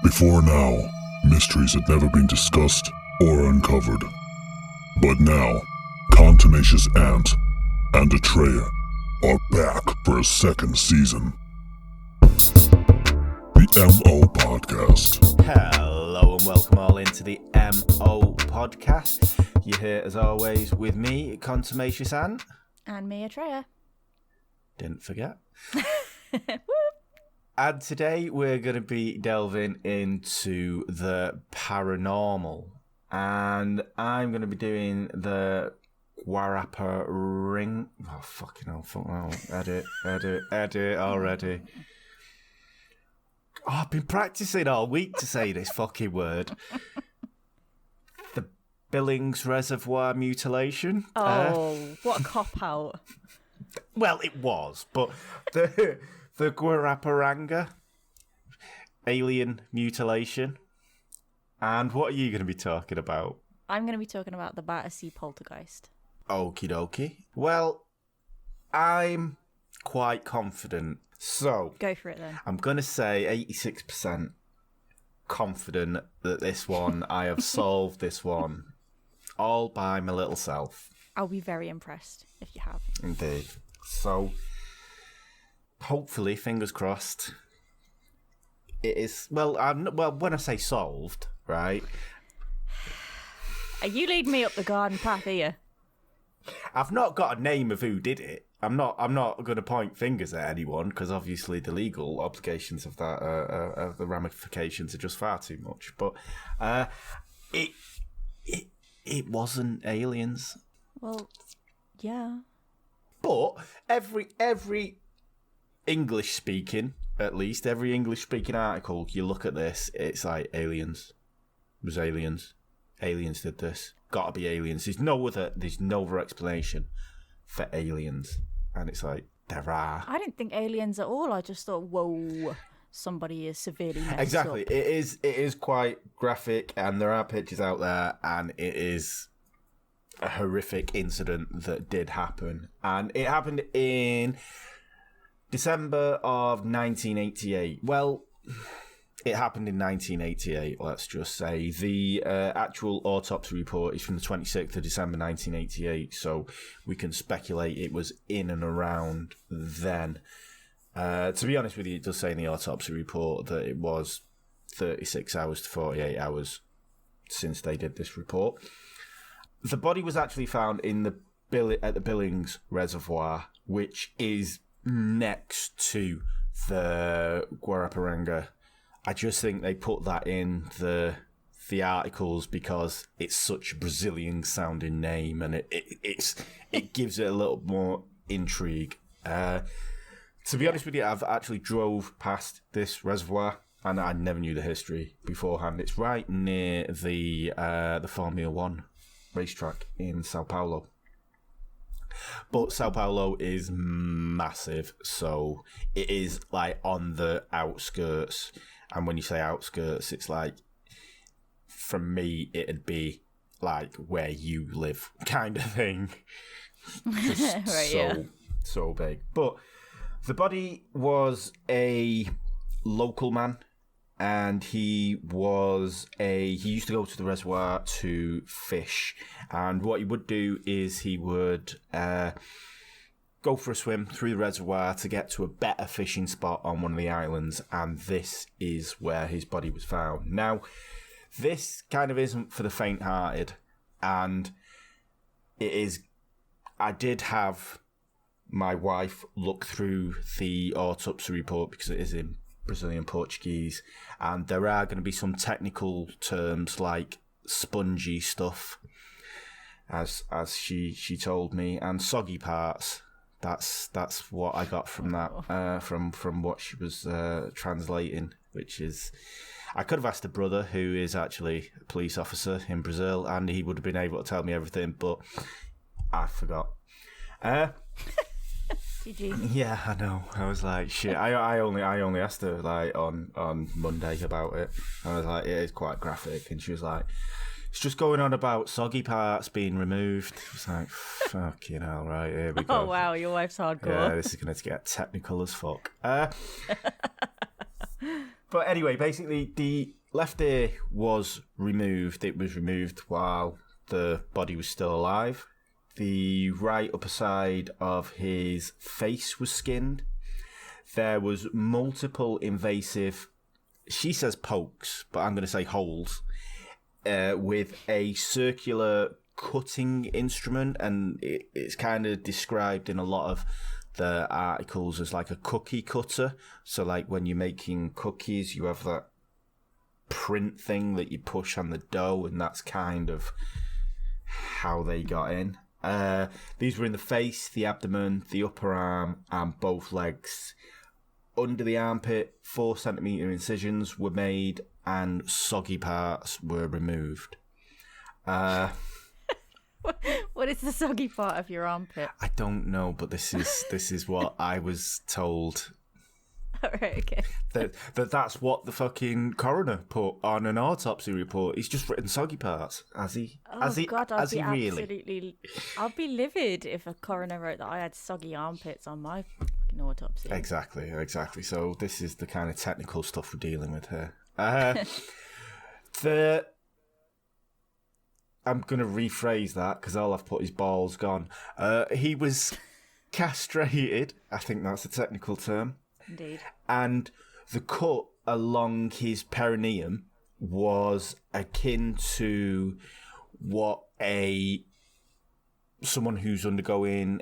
Before now, mysteries had never been discussed or uncovered. But now, Contumacious Ant and Atreya are back for a second season. The MO Podcast. Hello and welcome all into the MO Podcast. You're here as always with me, Contumacious Ant. And me, Atreya. Didn't forget. And today we're going to be delving into the paranormal. And I'm going to be doing the Warrapper ring. Oh, fucking hell. Edit already. Oh, I've been practicing all week to say this fucking word. The Billings Reservoir mutilation. What a cop-out. Well, it was, but the Guaraparanga alien mutilation. And what are you going to be talking about? I'm going to be talking about the Battersea poltergeist. Okie dokie. Well, I'm quite confident. So, go for it then. I'm going to say 86% confident that this one, I have solved this one all by my little self. I'll be very impressed if you have. Indeed. So, hopefully, fingers crossed, it is, well, when I say solved, right? Are you leading me up the garden path here? I've not got a name of who did it. I'm not going to point fingers at anyone because obviously the legal obligations of that, the ramifications are just far too much. But it wasn't aliens. Well, yeah. But every English speaking, at least every English speaking article, you look at this, it's like aliens. It was aliens. Aliens did this. Gotta be aliens. There's no other explanation for aliens. And it's like, there are. I didn't think aliens at all. I just thought, whoa, somebody is severely messed exactly. up. It is quite graphic, and there are pictures out there, and it is a horrific incident that did happen. And it happened in December of 1988. Well, it happened in 1988, let's just say. The actual autopsy report is from the 26th of December 1988, so we can speculate it was in and around then. To be honest with you, it does say in the autopsy report that it was 36 hours to 48 hours since they did this report. The body was actually found in at the Billings Reservoir, which is next to the Guaraparanga. I just think they put that in the articles because it's such a Brazilian sounding name, and it gives it a little more intrigue. To be honest with you, I've actually drove past this reservoir and I never knew the history beforehand. It's right near the Formula One racetrack in Sao Paulo. But Sao Paulo is massive, so it is like on the outskirts. And when you say outskirts, it's like, from me, it'd be like where you live kind of thing. Right, so big. But the body was a local man, and he used to go to the reservoir to fish. And what he would do is he would go for a swim through the reservoir to get to a better fishing spot on one of the islands, and this is where his body was found. Now, this kind of isn't for the faint-hearted, and it is. I did have my wife look through the autopsy report because it is in Brazilian Portuguese, and there are going to be some technical terms like spongy stuff, as she told me, and soggy parts. That's what I got from that, from what she was translating, which is, I could have asked a brother who is actually a police officer in Brazil, and he would have been able to tell me everything, but I forgot. Did you? Yeah, I know. I was like, shit. I only asked her like on Monday about it. I was like, it is quite graphic, and she was like, it's just going on about soggy parts being removed. I was like, fucking hell, right, here we go. Oh, wow, your wife's hardcore. Yeah, this is going to get technical as fuck. But But anyway, basically, the left ear was removed. It was removed while the body was still alive. The right upper side of his face was skinned. There was multiple invasive, she says pokes, but I'm going to say holes, with a circular cutting instrument, and it's kind of described in a lot of the articles as like a cookie cutter. So like when you're making cookies, you have that print thing that you push on the dough, and that's kind of how they got in. These were in the face, the abdomen, the upper arm, and both legs. Under the armpit, 4-centimetre incisions were made, and soggy parts were removed. What is the soggy part of your armpit? I don't know, but this is what I was told. All right, okay. That's what the fucking coroner put on an autopsy report. He's just written soggy parts. Has he? God, Has he really? I'd be livid if a coroner wrote that I had soggy armpits on my fucking autopsy. Exactly. So this is the kind of technical stuff we're dealing with here. I'm going to rephrase that because all I've put is balls gone. He was castrated. I think that's a technical term. Indeed. And the cut along his perineum was akin to what someone who's undergoing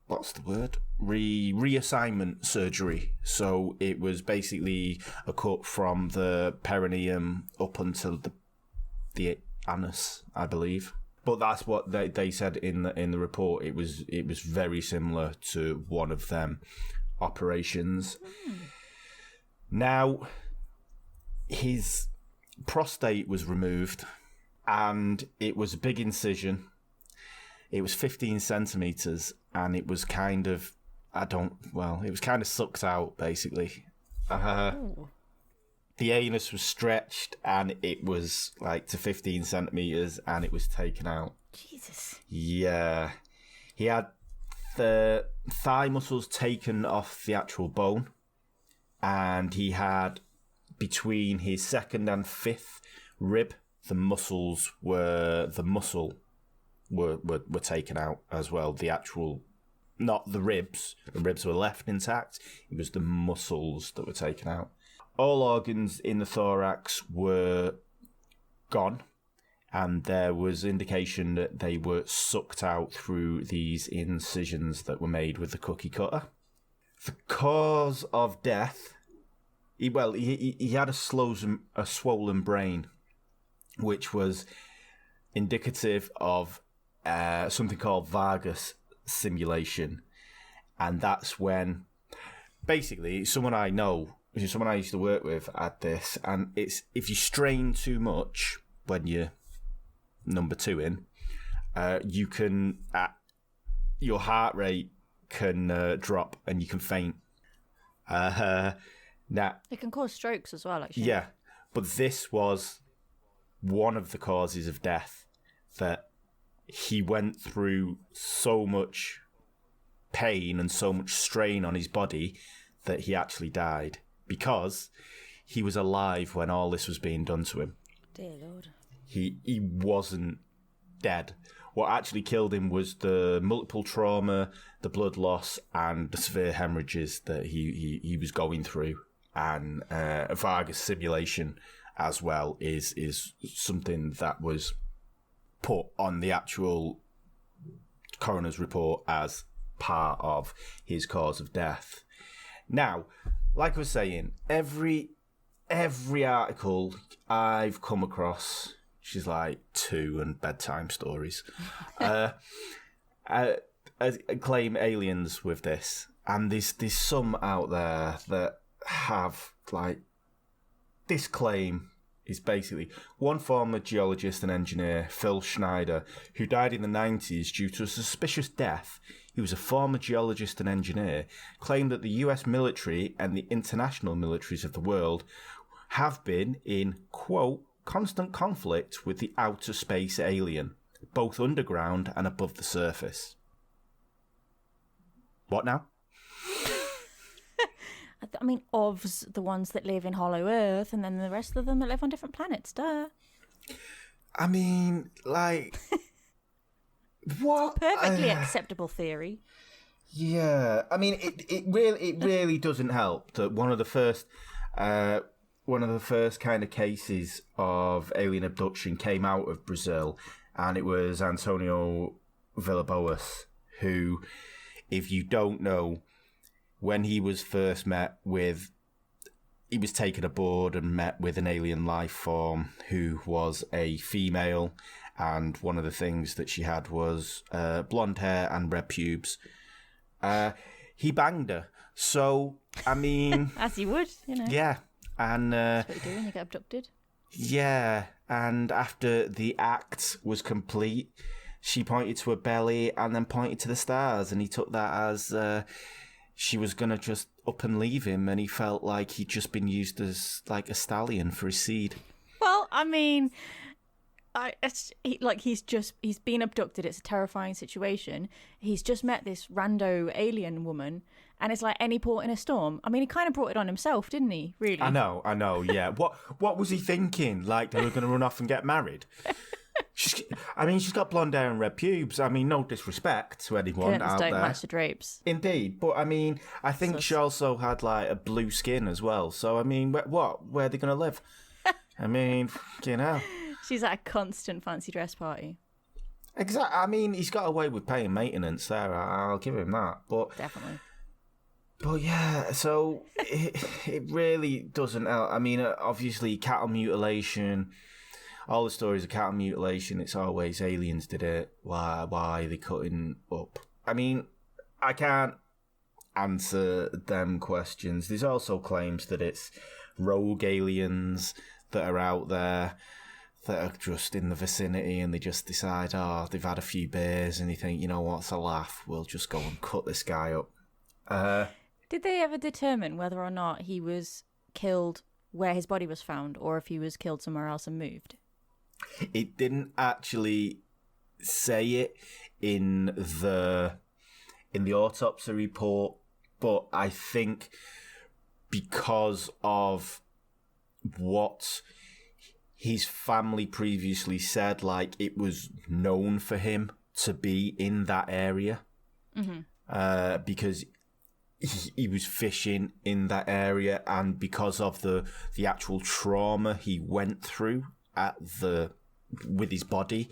reassignment surgery. So it was basically a cut from the perineum up until the anus, I believe. But that's what they said in the report. It was very similar to one of them operations. Now, his prostate was removed, and it was a big incision. It was 15 centimetres, and it was kind of, it was kind of sucked out, basically. The anus was stretched, and it was like to 15 centimetres, and it was taken out. Jesus. Yeah. He had the thigh muscles taken off the actual bone, and he had between his second and fifth rib, the muscle were taken out as well. The actual, not the ribs. The ribs were left intact. It was the muscles that were taken out. All organs in the thorax were gone, and there was indication that they were sucked out through these incisions that were made with the cookie cutter. The cause of death, he had a swollen brain, which was indicative of something called vagus simulation, and that's when, basically, someone I used to work with at this, and it's if you strain too much when you're number 2 in, you can your heart rate can drop and you can faint. Now It can cause strokes as well, actually. Yeah, but this was one of the causes of death, that he went through so much pain and so much strain on his body that he actually died, because he was alive when all this was being done to him. Dear Lord. He wasn't dead. What actually killed him was the multiple trauma, the blood loss, and the severe hemorrhages that he was going through. And vagus simulation as well is something that was put on the actual coroner's report as part of his cause of death. Now, like I was saying, every article I've come across, she's like 2 and bedtime stories, claim aliens with this, and there's some out there that have like this claim is basically one former geologist and engineer, Phil Schneider, who died in the 90s due to a suspicious death. He was a former geologist and engineer, claimed that the US military and the international militaries of the world have been in, quote, constant conflict with the outer space alien, both underground and above the surface. What now? I mean, OVs, the ones that live in Hollow Earth, and then the rest of them that live on different planets. Duh. I mean, like, what? Perfectly acceptable theory. Yeah, I mean, it really doesn't help that one of the first kind of cases of alien abduction came out of Brazil, and it was Antonio Villas-Boas, who, if you don't know, when he was first he was taken aboard and met with an alien life form who was a female, and one of the things that she had was blonde hair and red pubes. He banged her. So, I mean... As you would, you know. Yeah. And, that's what you do when you get abducted. Yeah. And after the act was complete, she pointed to her belly and then pointed to the stars. And he took that as she was going to just up and leave him. And he felt like he'd just been used as like a stallion for his seed. Well, I mean... he's been abducted. It's a terrifying situation. He's just met this rando alien woman, and it's like any port in a storm. I mean, he kind of brought it on himself, didn't he? Really? I know. Yeah. What was he thinking? Like they were going to run off and get married? She's got blonde hair and red pubes. I mean, no disrespect to anyone Curtains out don't there. match the drapes. Indeed, but I mean, I think she also had like a blue skin as well. So I mean, where are they going to live? I mean, you know. She's at a constant fancy dress party. Exactly. I mean, he's got away with paying maintenance there. I'll give him that. But definitely. But yeah, so it really doesn't help. I mean, obviously, cattle mutilation. All the stories of cattle mutilation, it's always aliens did it. Why are they cutting up? I mean, I can't answer them questions. There's also claims that it's rogue aliens that are out there that are just in the vicinity and they just decide, they've had a few beers and you think, you know what, it's a laugh. We'll just go and cut this guy up. Did they ever determine whether or not he was killed where his body was found or if he was killed somewhere else and moved? It didn't actually say it in the autopsy report, but I think because of what his family previously said, like it was known for him to be in that area, because he was fishing in that area, and because of the actual trauma he went through with his body,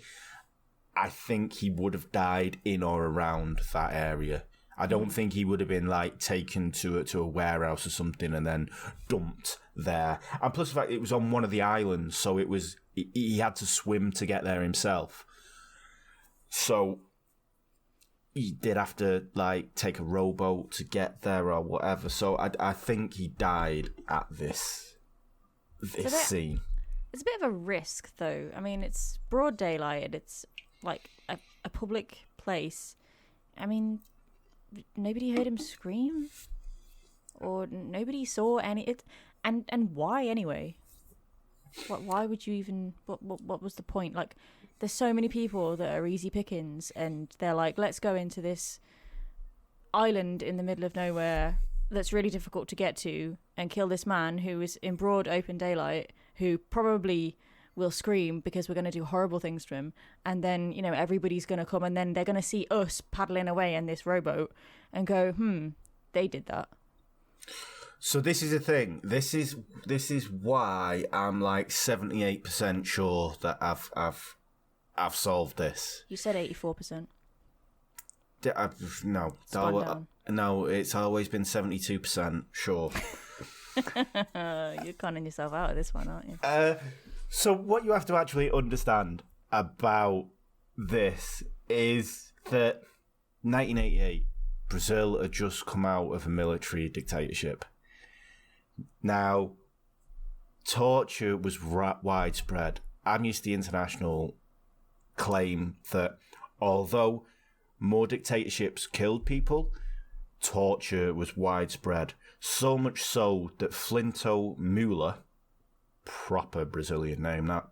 I think he would have died in or around that area. I don't think he would have been like taken to a warehouse or something and then dumped there. And plus the fact it was on one of the islands, so he had to swim to get there himself. So he did have to like take a rowboat to get there or whatever. So I think he died at this scene. It's a bit of a risk, though. I mean, it's broad daylight and it's like a public place. I mean, nobody heard him scream, or nobody saw any. And why anyway? Why would you even? What was the point? Like, there's so many people that are easy pickings, and they're like, let's go into this island in the middle of nowhere that's really difficult to get to and kill this man who is in broad open daylight, who probably will scream because we're going to do horrible things to him, and then, you know, everybody's going to come and then they're going to see us paddling away in this rowboat and go, they did that. So this is the thing. This is why I'm like 78% sure that I've solved this. You said 84%. No, it's always been 72% sure. You're conning yourself out of this one, aren't you? So what you have to actually understand about this is that 1988, Brazil had just come out of a military dictatorship. Now, torture was widespread. Amnesty International claim that although more dictatorships killed people, torture was widespread. So much so that Flinto Mula, proper Brazilian name that,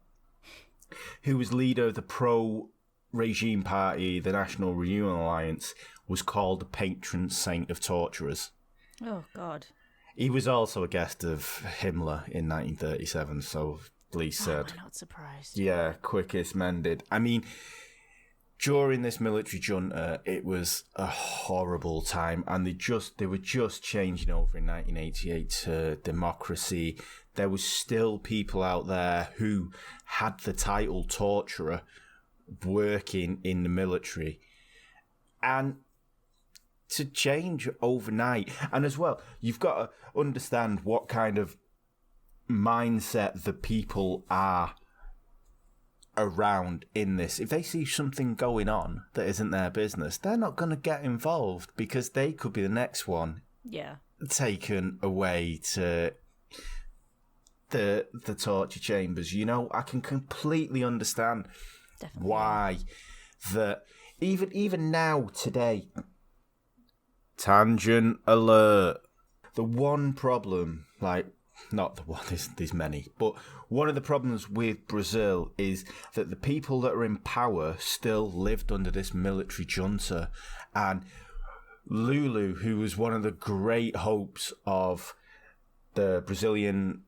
who was leader of the pro-regime party, the National Reunion Alliance, was called the patron saint of torturers. Oh, God. He was also a guest of Himmler in 1937, so police said. I'm not surprised. Yeah, quickest mended. I mean, during this military junta, it was a horrible time, and they were just changing over in 1988 to democracy. There was still people out there who had the title torturer working in the military. And to change overnight, and as well, you've got to understand what kind of mindset the people are around in this. If they see something going on that isn't their business, they're not going to get involved because they could be the next one taken away to the torture chambers. You know, I can completely understand why that even now today. Tangent alert. The one problem, not the one, there's many, but one of the problems with Brazil is that the people that are in power still lived under this military junta. And Lulu, who was one of the great hopes of the Brazilian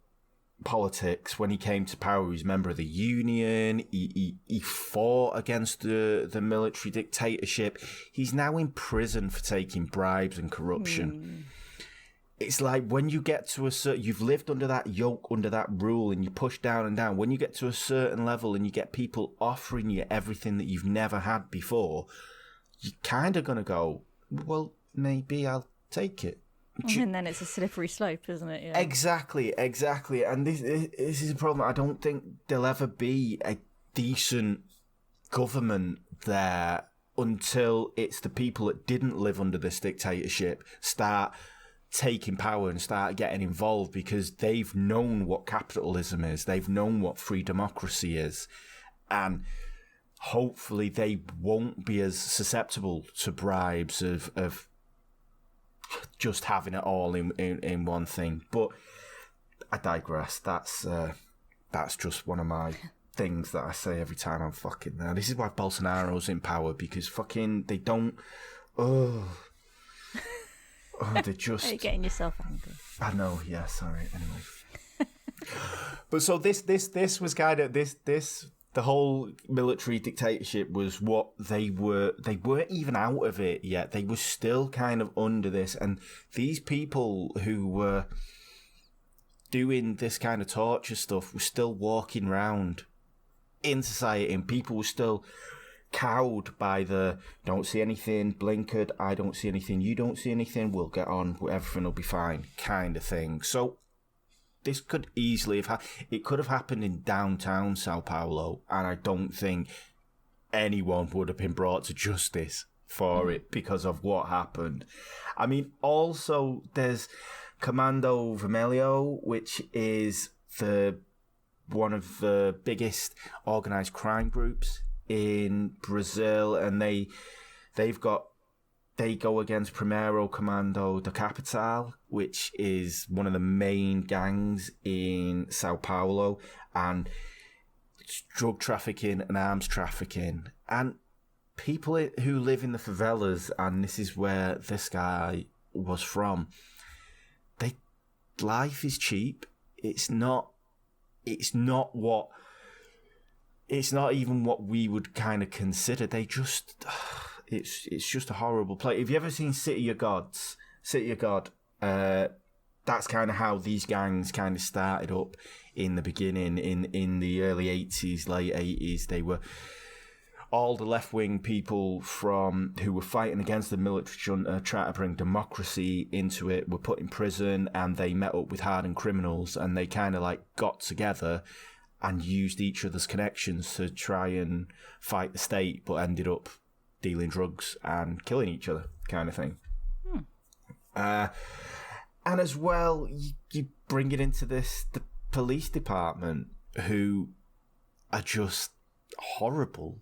politics when he came to power, he was a member of the union, he fought against the military dictatorship. He's now in prison for taking bribes and corruption. It's like when you get to a certain, you've lived under that yoke, under that rule, and you push down and down. When you get to a certain level and you get people offering you everything that you've never had before, you're kind of going to go, well, maybe I'll take it. And then it's a slippery slope, isn't it? Yeah. Exactly. And this is a problem. I don't think there'll ever be a decent government there until it's the people that didn't live under this dictatorship start taking power and start getting involved, because they've known what capitalism is. They've known what free democracy is. And hopefully they won't be as susceptible to bribes of just having it all in one thing. But I digress. That's just one of my things that I say every time I'm fucking there. This is why Bolsonaro's in power, because fucking they don't. They just. Are you getting yourself angry? I know. Yeah. Sorry. Anyway. But so this was kind of this. The whole military dictatorship was what they were. They weren't even out of it yet. They were still kind of under this. And these people who were doing this kind of torture stuff were still walking around in society, and people were still cowed by the don't see anything, blinkered, I don't see anything, you don't see anything, we'll get on, everything will be fine kind of thing. So this could easily have it could have happened in downtown Sao Paulo, and I don't think anyone would have been brought to justice for it because of what happened. I mean, also there's Comando Vermelho, which is one of the biggest organised crime groups in Brazil, and they go against Primeiro Comando da Capital, which is one of the main gangs in Sao Paulo, and it's drug trafficking and arms trafficking. And people who live in the favelas, and this is where this guy was from, life is cheap. It's not even what we would kind of consider. It's just a horrible place. Have you ever seen City of God? That's kind of how these gangs kind of started up in the beginning, in the early 80s, late 80s. They were all the left-wing people who were fighting against the military junta, trying to bring democracy into it, were put in prison, and they met up with hardened criminals, and they kind of got together and used each other's connections to try and fight the state, but ended up dealing drugs and killing each other, kind of thing. And as well, you bring it into the police department, who are just horrible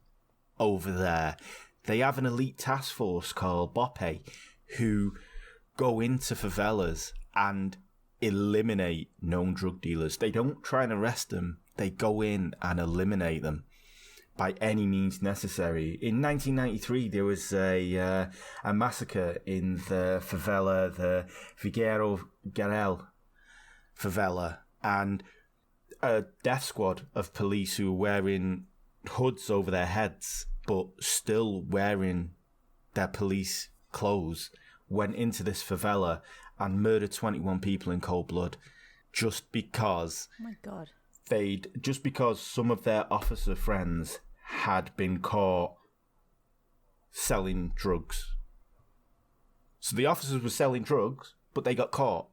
over there. They have an elite task force called BOPE, who go into favelas and eliminate known drug dealers. They don't try and arrest them. They go in and eliminate them by any means necessary. In 1993, there was a massacre in the favela, the Vigueiro Garel favela, and a death squad of police who were wearing hoods over their heads but still wearing their police clothes went into this favela and murdered 21 people in cold blood just because Oh my God. just because some of their officer friends had been caught selling drugs. So the officers were selling drugs, but they got caught.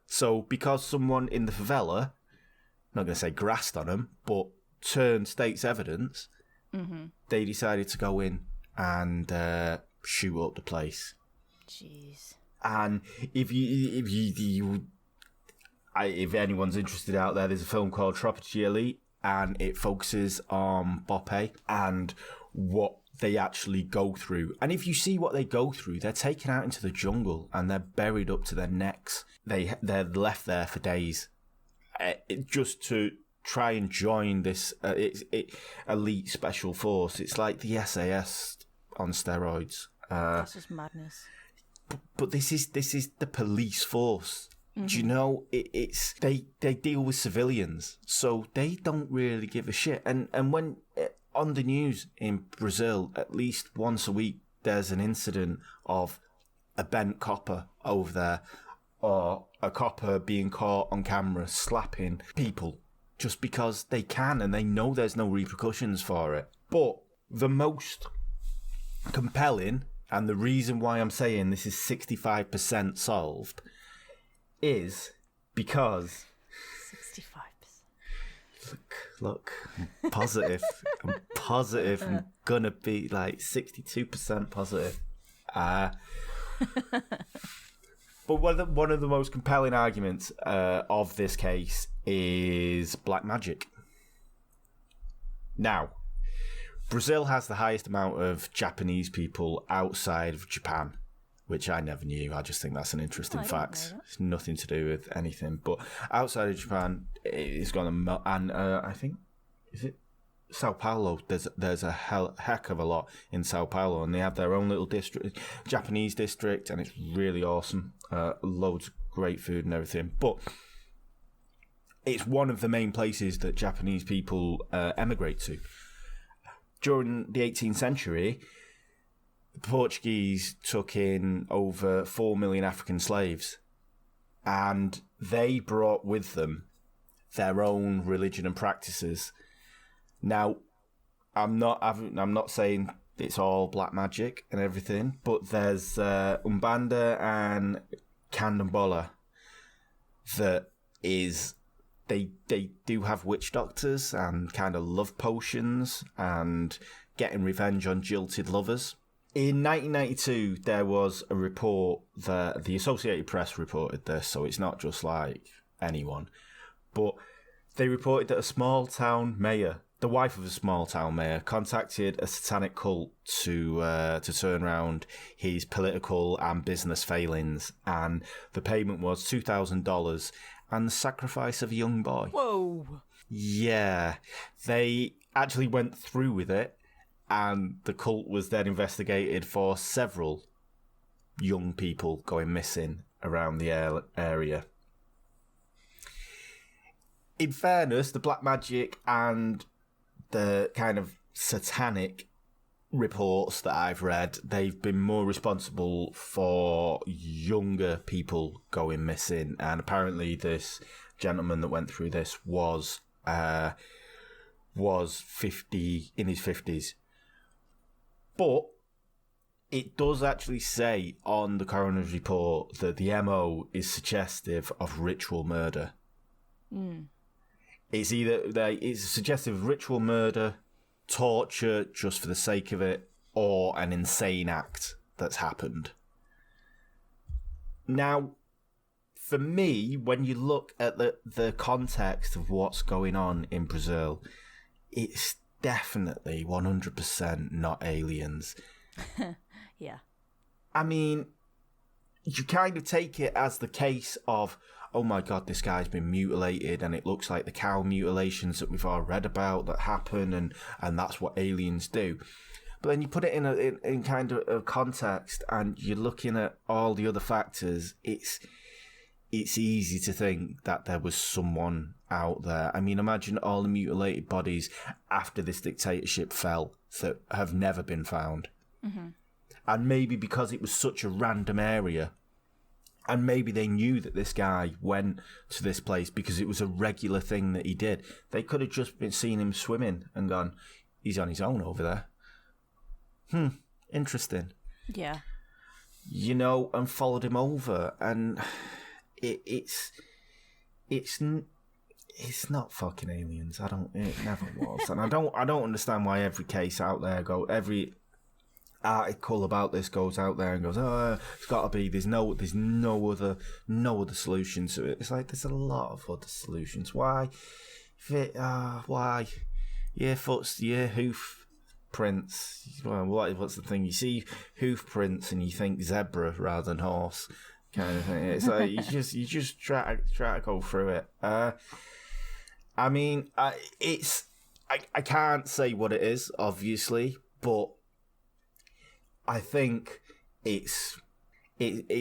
So because someone in the favela, I'm not going to say grassed on them, but turned state's evidence, they decided to go in and shoot up the place. Jeez. And if anyone's interested out there, there's a film called Tropically, and it focuses on Boppe and what they actually go through. And if you see what they go through, they're taken out into the jungle and they're buried up to their necks. They're left there for days, just to try and join this elite special force. It's like the SAS on steroids. That's just madness. But this is the police force. Do you know, it's they deal with civilians, so they don't really give a shit. And when on the news in Brazil, at least once a week, there's an incident of a bent copper over there, or a copper being caught on camera slapping people just because they can and they know there's no repercussions for it. But the most compelling, and the reason why I'm saying this is 65% solved, is because 65%. look, I'm positive. I'm positive. I'm gonna be like 62% positive. But one of the most compelling arguments of this case is black magic. Now, Brazil has the highest amount of Japanese people outside of Japan, which I never knew. I just think that's an interesting fact. It's nothing to do with anything. But outside of Japan, it's gone and I think, is it Sao Paulo? There's a heck of a lot in Sao Paulo, and they have their own little district, Japanese district, and it's really awesome. Loads of great food and everything. But it's one of the main places that Japanese people emigrate to. During the 18th century, the Portuguese took in over 4 million African slaves, and they brought with them their own religion and practices. Now, I'm not saying it's all black magic and everything, but there's Umbanda and Candomblé that is they do have witch doctors and kind of love potions and getting revenge on jilted lovers. In 1992, there was a report that the Associated Press reported this, so it's not just like anyone, but they reported that a small town mayor, the wife of a small town mayor, contacted a satanic cult to turn around his political and business failings, and the payment was $2,000 and the sacrifice of a young boy. Whoa! Yeah, they actually went through with it, and the cult was then investigated for several young people going missing around the area. In fairness, the black magic and the kind of satanic reports that I've read, they've been more responsible for younger people going missing. And apparently this gentleman that went through this was 50, in his 50s. But it does actually say on the coroner's report that the MO is suggestive of ritual murder. It's it's suggestive of ritual murder, torture just for the sake of it, or an insane act that's happened. Now, for me, when you look at the context of what's going on in Brazil, it's definitely 100% not aliens. Yeah. I mean, you kind of take it as the case of, oh my God, this guy's been mutilated, and it looks like the cow mutilations that we've all read about that happen, and that's what aliens do. But then you put it in kind of a context, and you're looking at all the other factors. it's easy to think that there was someone out there. I mean, imagine all the mutilated bodies after this dictatorship fell that have never been found. Mm-hmm. And maybe because it was such a random area, and maybe they knew that this guy went to this place because it was a regular thing that he did. They could have just been seen him swimming and gone, he's on his own over there. Interesting. Yeah. You know, and followed him over, and it's not fucking aliens. It never was, and I don't understand why every case out there every article about this goes out there and goes, oh, it's got to be. There's no other solution to it. It's like there's a lot of other solutions. Why? Why? Yeah, hoof prints. Well, what's the thing? You see hoof prints and you think zebra rather than horse, kind of thing. It's like you just try to go through it. I mean, I can't say what it is, obviously, but I think it's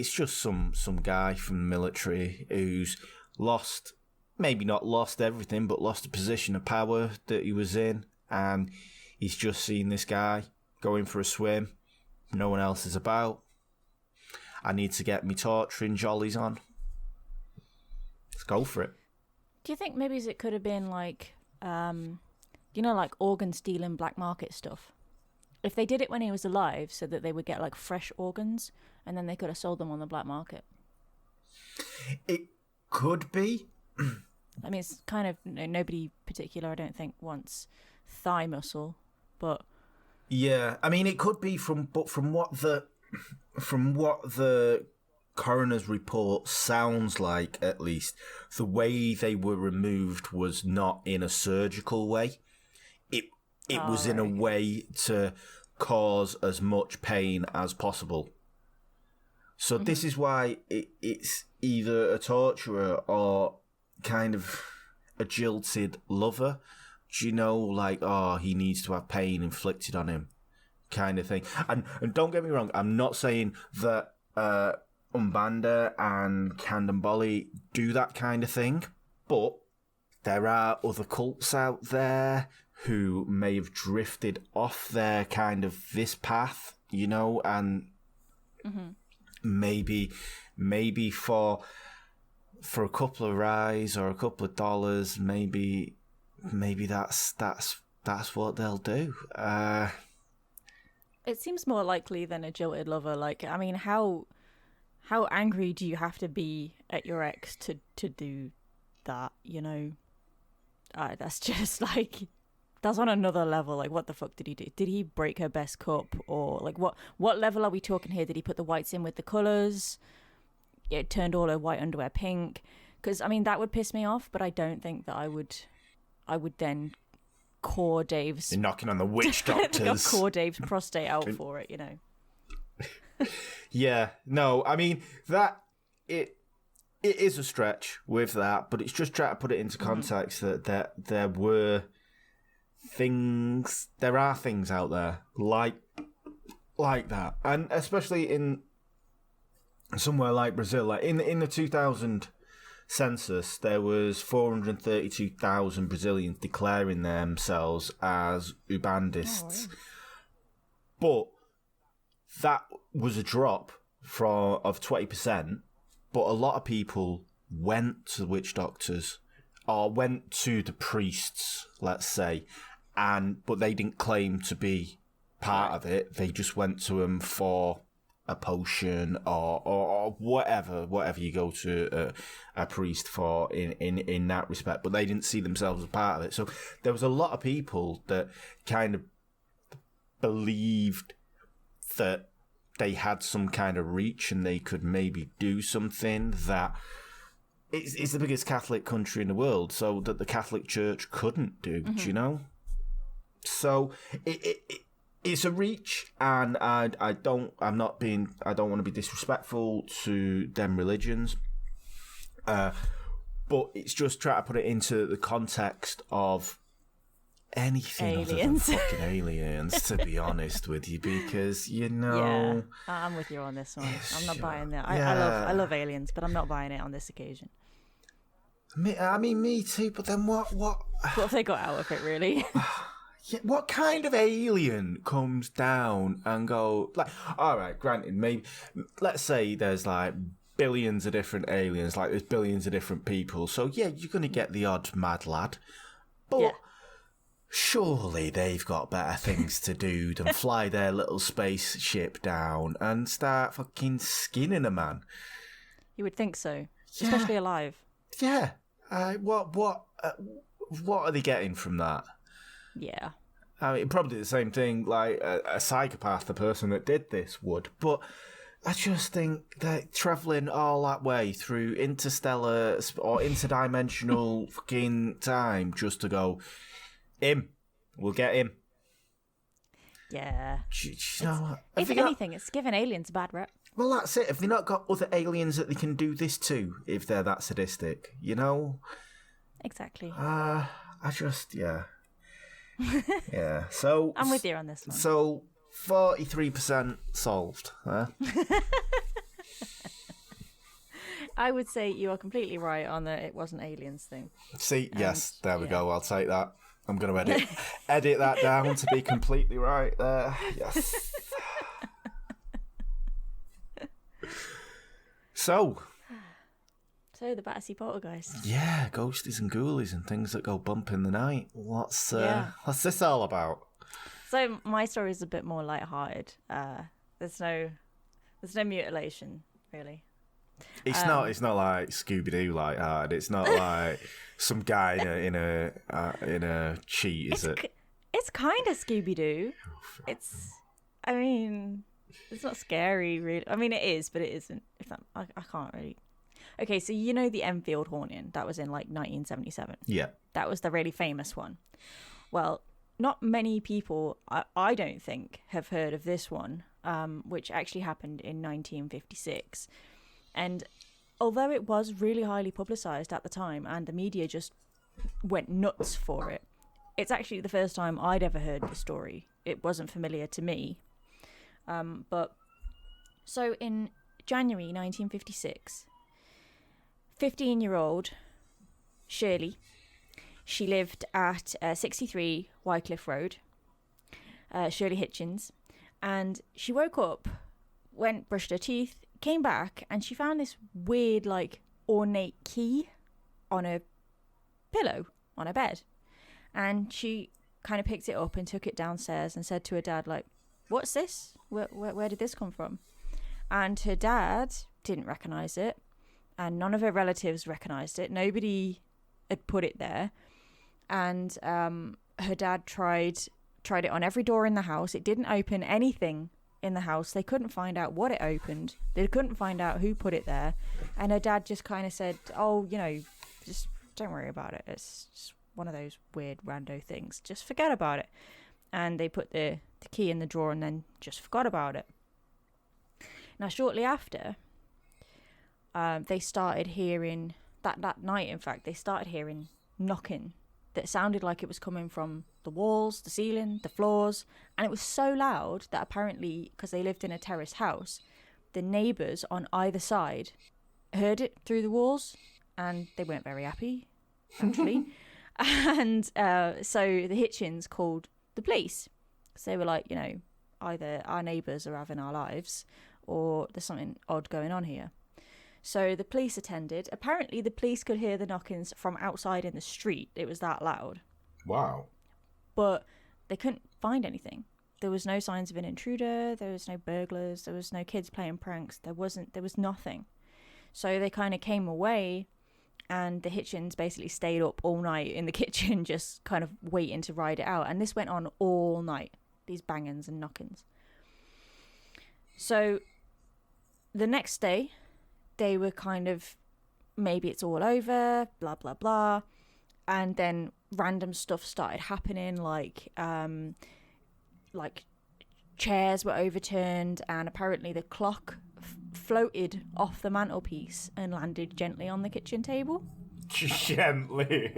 just some guy from the military who's maybe not lost everything, but lost a position of power that he was in, and he's just seen this guy going for a swim. No one else is about. I need to get me torturing jollies on. Let's go for it. Do you think maybe it could have been like, like organ stealing black market stuff? If they did it when he was alive so that they would get like fresh organs and then they could have sold them on the black market. It could be. I mean, it's kind of nobody particular, I don't think, wants thigh muscle, but yeah, I mean, it could be from what the coroner's report sounds like. At least the way they were removed was not in a surgical way. It was in a way to cause as much pain as possible. So this is why it's either a torturer or kind of a jilted lover. Do you know, like, he needs to have pain inflicted on him, kind of thing. And don't get me wrong, I'm not saying that Umbanda and Candomblé do that kind of thing, but there are other cults out there who may have drifted off their kind of this path, you know, and maybe for a couple of rice or a couple of dollars, maybe that's what they'll do. It seems more likely than a jilted lover. Like, I mean, how angry do you have to be at your ex to do that? You know, that's just like, that's on another level. Like, what the fuck did he do? Did he break her best cup, or like what level are we talking here? Did he put the whites in with the colours? It turned all her white underwear pink. Because I mean, that would piss me off. But I don't think that I would then core Dave's. You're knocking on the witch doctors. Core Dave's prostate out for it, you know. Yeah, no, I mean that it is a stretch with that, but it's just trying to put it into context that there are things out there like that, and especially in somewhere like Brazil, like in the 2000 census, there was 432,000 Brazilians declaring themselves as Ubandists, but that was a drop of 20%. But a lot of people went to witch doctors or went to the priests, let's say, but they didn't claim to be part of it. They just went to them for a potion or whatever you go to a priest for in that respect. But they didn't see themselves as part of it. So there was a lot of people that kind of believed that they had some kind of reach and they could maybe do something that it's the biggest Catholic country in the world, so that the Catholic Church couldn't do, do you know? So it's a reach, and I don't want to be disrespectful to them religions, but it's just trying to put it into the context of anything Aliens. other than fucking aliens, to be honest with you, because Yeah, I'm with you on this one. I'm not buying that. I love aliens, but I'm not buying it on this occasion. Me too. But then what? What have they got out of it, really? Yeah, what kind of alien comes down and go like? All right, granted, maybe let's say there's like billions of different aliens, like there's billions of different people. So yeah, you're gonna get the odd mad lad, but. Yeah. Surely they've got better things to do than fly their little spaceship down and start fucking skinning a man. You would think so, Yeah. especially alive. Yeah. What are they getting from that? Yeah. I mean, probably the same thing like a psychopath, the person that did this, would. But I just think that travelling all that way through interstellar or interdimensional fucking time just to go, we'll get him. Yeah. Do you know what? If anything, it's given aliens a bad rep. Well, that's it. Have they not got other aliens that they can do this to if they're that sadistic? You know? Exactly. I just, yeah. Yeah. So I'm with you on this one. So 43% solved. Huh? I would say you are completely right on the it wasn't aliens thing. See, yes, there we go. I'll take that. I'm going to edit that down to be completely right there. Yes. So the Battersea poltergeist. yeah, ghosties and ghoulies and things that go bump in the night. What's this all about? So my story is a bit more light-hearted. There's no mutilation really. It's not like Scooby Doo light-hearted. It's not like some guy in a cheat, is it? It's kind of Scooby Doo. It's not scary really. I mean, it is, but it isn't. I can't really. Okay, so you know the Enfield haunting that was in like 1977. Yeah, that was the really famous one. Well, not many people, I don't think, have heard of this one, which actually happened in 1956. And although it was really highly publicised at the time and the media just went nuts for it, it's actually the first time I'd ever heard the story. It wasn't familiar to me. But so in January 1956, 15-year-old Shirley, she lived at 63 Wycliffe Road, Shirley Hitchens, and she woke up, brushed her teeth, came back, and she found this weird, like, ornate key on a pillow on her bed. And she kind of picked it up and took it downstairs and said to her dad, like, what's this? Where did this come from? And her dad didn't recognise it, and none of her relatives recognised it. Nobody had put it there. And her dad tried it on every door in the house. It didn't open anything in the house. They couldn't find out what it opened. They couldn't find out who put it there. And her dad just kind of said, oh, just don't worry about it. It's just one of those weird rando things. Just forget about it. And they put the key in the drawer and then just forgot about it. Now, shortly after, they started hearing, that night, in fact, they started hearing knocking that sounded like it was coming from the walls, the ceiling, the floors, and it was so loud that apparently, because they lived in a terrace house, the neighbours on either side heard it through the walls, and they weren't very happy, naturally. And so the Hitchens called the police, because they were like, either our neighbours are having our lives, or there's something odd going on here. So the police attended. Apparently, the police could hear the knockings from outside in the street. It was that loud. Wow. But they couldn't find anything. There was no signs of an intruder. There was no burglars. There was no kids playing pranks. There was nothing. So they kind of came away, and the Hitchens basically stayed up all night in the kitchen, just kind of waiting to ride it out. And this went on all night, these bangings and knockings. So the next day, they were kind of, maybe it's all over, blah, blah, blah. And then random stuff started happening, like chairs were overturned, and apparently the clock floated off the mantelpiece and landed gently on the kitchen table. Gently.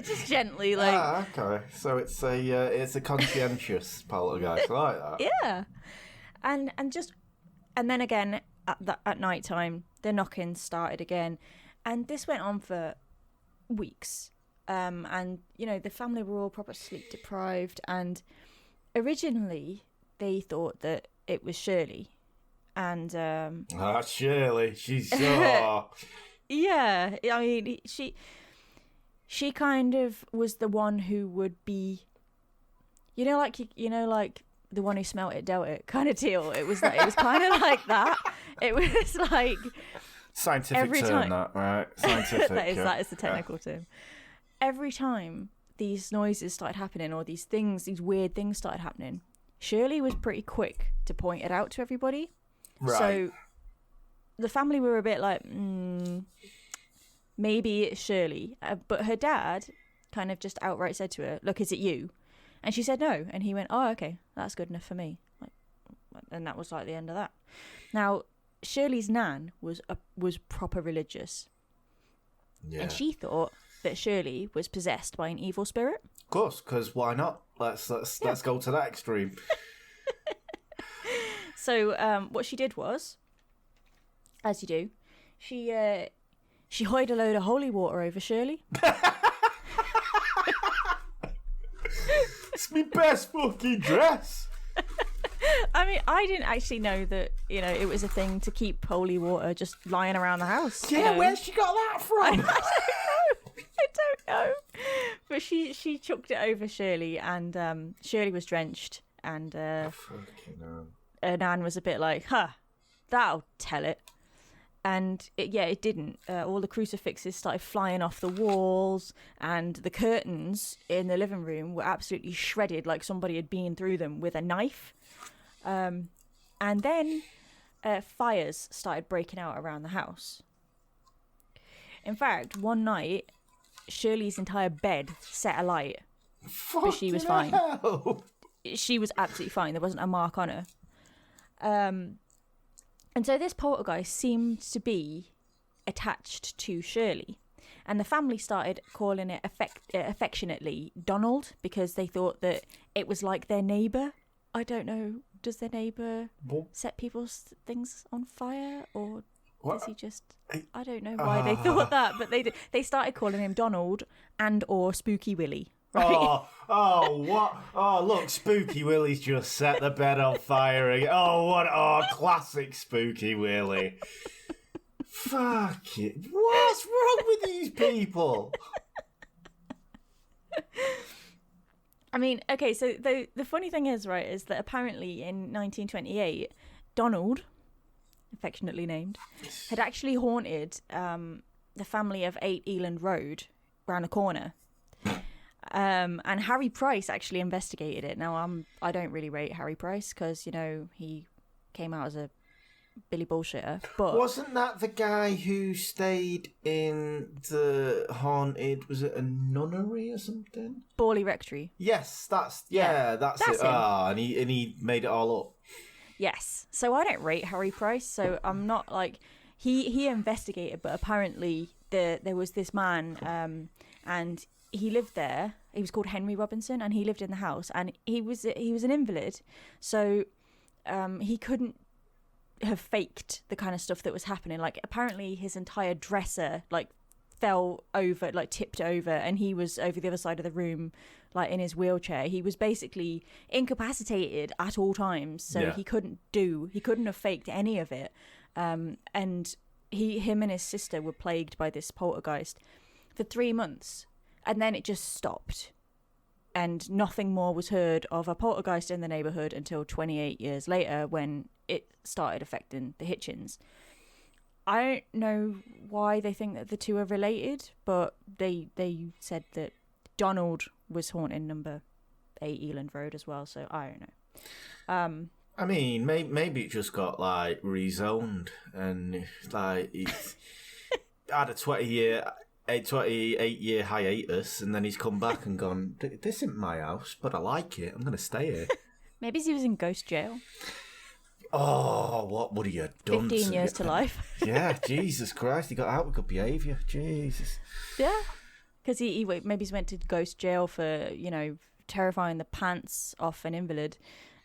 Just gently, like okay. So it's a conscientious poltergeist. I like that. yeah, and then again at night time, the knockings started again, and this went on for weeks. And the family were all proper sleep deprived, and originally they thought that it was Shirley, and Shirley, she's yeah, I mean, she kind of was the one who would be, like the one who smelt it dealt it kind of deal. It was kind of like that. It was like scientific every term, time that right? Scientific. that is the technical term. Every time these noises started happening, or these weird things started happening, Shirley was pretty quick to point it out to everybody. Right. So the family were a bit like, maybe it's Shirley. But her dad kind of just outright said to her, look, is it you? And she said no. And he went, oh, okay, that's good enough for me. And that was like the end of that. Now, Shirley's nan was proper religious. Yeah. And she thought that Shirley was possessed by an evil spirit. Of course, because why not? Let's go to that extreme. So what she did was, as you do, she hoid a load of holy water over Shirley. It's my best fucking dress. I mean, I didn't actually know that, it was a thing to keep holy water just lying around the house. Yeah, where's she got that from? I don't know. But she chucked it over Shirley, and Shirley was drenched, and her nan was a bit like, that'll tell it. And it didn't. All the crucifixes started flying off the walls, and the curtains in the living room were absolutely shredded, like somebody had been through them with a knife. And then fires started breaking out around the house. In fact, one night, Shirley's entire bed set alight, but she was fine. She was absolutely fine. There wasn't a mark on her. And so this poltergeist seemed to be attached to Shirley. And the family started calling it affectionately Donald, because they thought that it was like their neighbour. I don't know, does their neighbour set people's things on fire? Or is he just... I don't know why they thought that, but they did. They started calling him Donald and or Spooky Willie. Right? What? Oh, look, Spooky Willie's just set the bed on fire again. Classic Spooky Willie. Fuck it. What's wrong with these people? I mean, okay, so the funny thing is, right, is that apparently in 1928, Donald, affectionately named, had actually haunted the family of 8 Eland Road around the corner. And Harry Price actually investigated it. Now, I don't really rate Harry Price because, he came out as a Billy bullshitter. But wasn't that the guy who stayed in the haunted, was it a nunnery or something? Borley Rectory. Yes, that's it. Him. And he made it all up. Yes. So I don't rate Harry Price. So I'm not like he investigated, but apparently there was this man, and he lived there. He was called Henry Robinson, and he lived in the house, and he was an invalid, so he couldn't have faked the kind of stuff that was happening. Like, apparently his entire dresser fell over, tipped over, and he was over the other side of the room, in his wheelchair. He was basically incapacitated at all times, so he couldn't have faked any of it. And him and his sister were plagued by this poltergeist for 3 months. And then it just stopped. And nothing more was heard of a poltergeist in the neighbourhood until 28 years later, when it started affecting the Hitchens. I don't know why they think that the two are related, but they said that Donald was haunting number 8 Eland Road as well, so I don't know. I mean, maybe it just got, rezoned, and, it's had a 28-year hiatus, and then he's come back and gone, this isn't my house, but I like it. I'm going to stay here. Maybe he was in ghost jail. Oh, what would he have done? 15 years to life. Yeah, Jesus Christ, he got out with good behaviour. Jesus. Yeah, because he maybe he's went to ghost jail for, you know, terrifying the pants off an invalid,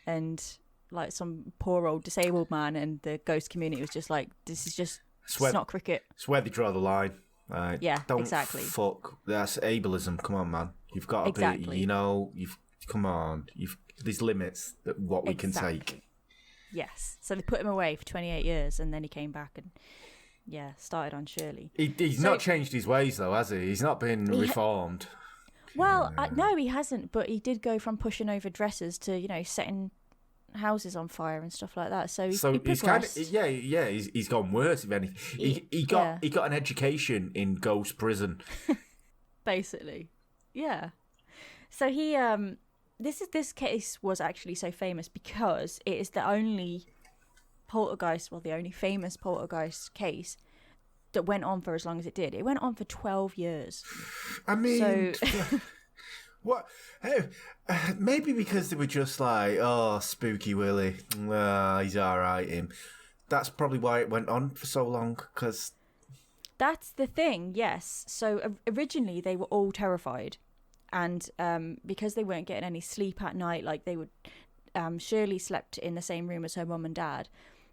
and like some poor old disabled man, and the ghost community was just like, this is just, it's not cricket. It's where they draw the line. Yeah, don't exactly. Fuck, that's ableism. Come on, man. You've got to be, you know, come on. There's limits that what we can take. Yes. So they put him away for 28 years, and then he came back and, yeah, started on Shirley. He's not changed his ways, though, has he? He's not been reformed. Well, no, he hasn't, but he did go from pushing over dressers to, you know, setting houses on fire and stuff like that. So he's kind of, he's gone worse, if anything. He got an education in ghost prison. Basically. Yeah. So he... This case was actually so famous because it is the only the only famous poltergeist case that went on for as long as it did. It went on for 12 years. I mean, what? Maybe because they were just like, oh, spooky Willie, he's all right. Him. That's probably why it went on for so long. Because that's the thing. Yes. So originally they were all terrified. And because they weren't getting any sleep at night, like they would, Shirley slept in the same room as her mum and dad,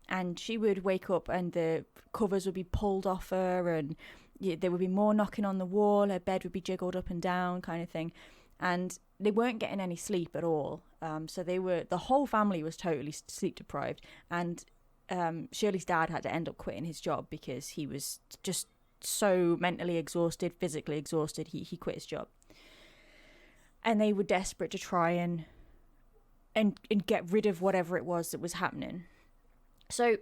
and she would wake up and the covers would be pulled off her, and there would be more knocking on the wall. Her bed would be jiggled up and down, kind of thing, and they weren't getting any sleep at all. So the whole family was totally sleep deprived, and Shirley's dad had to end up quitting his job because he was just so mentally exhausted, physically exhausted. He quit his job. And they were desperate to try and get rid of whatever it was that was happening. So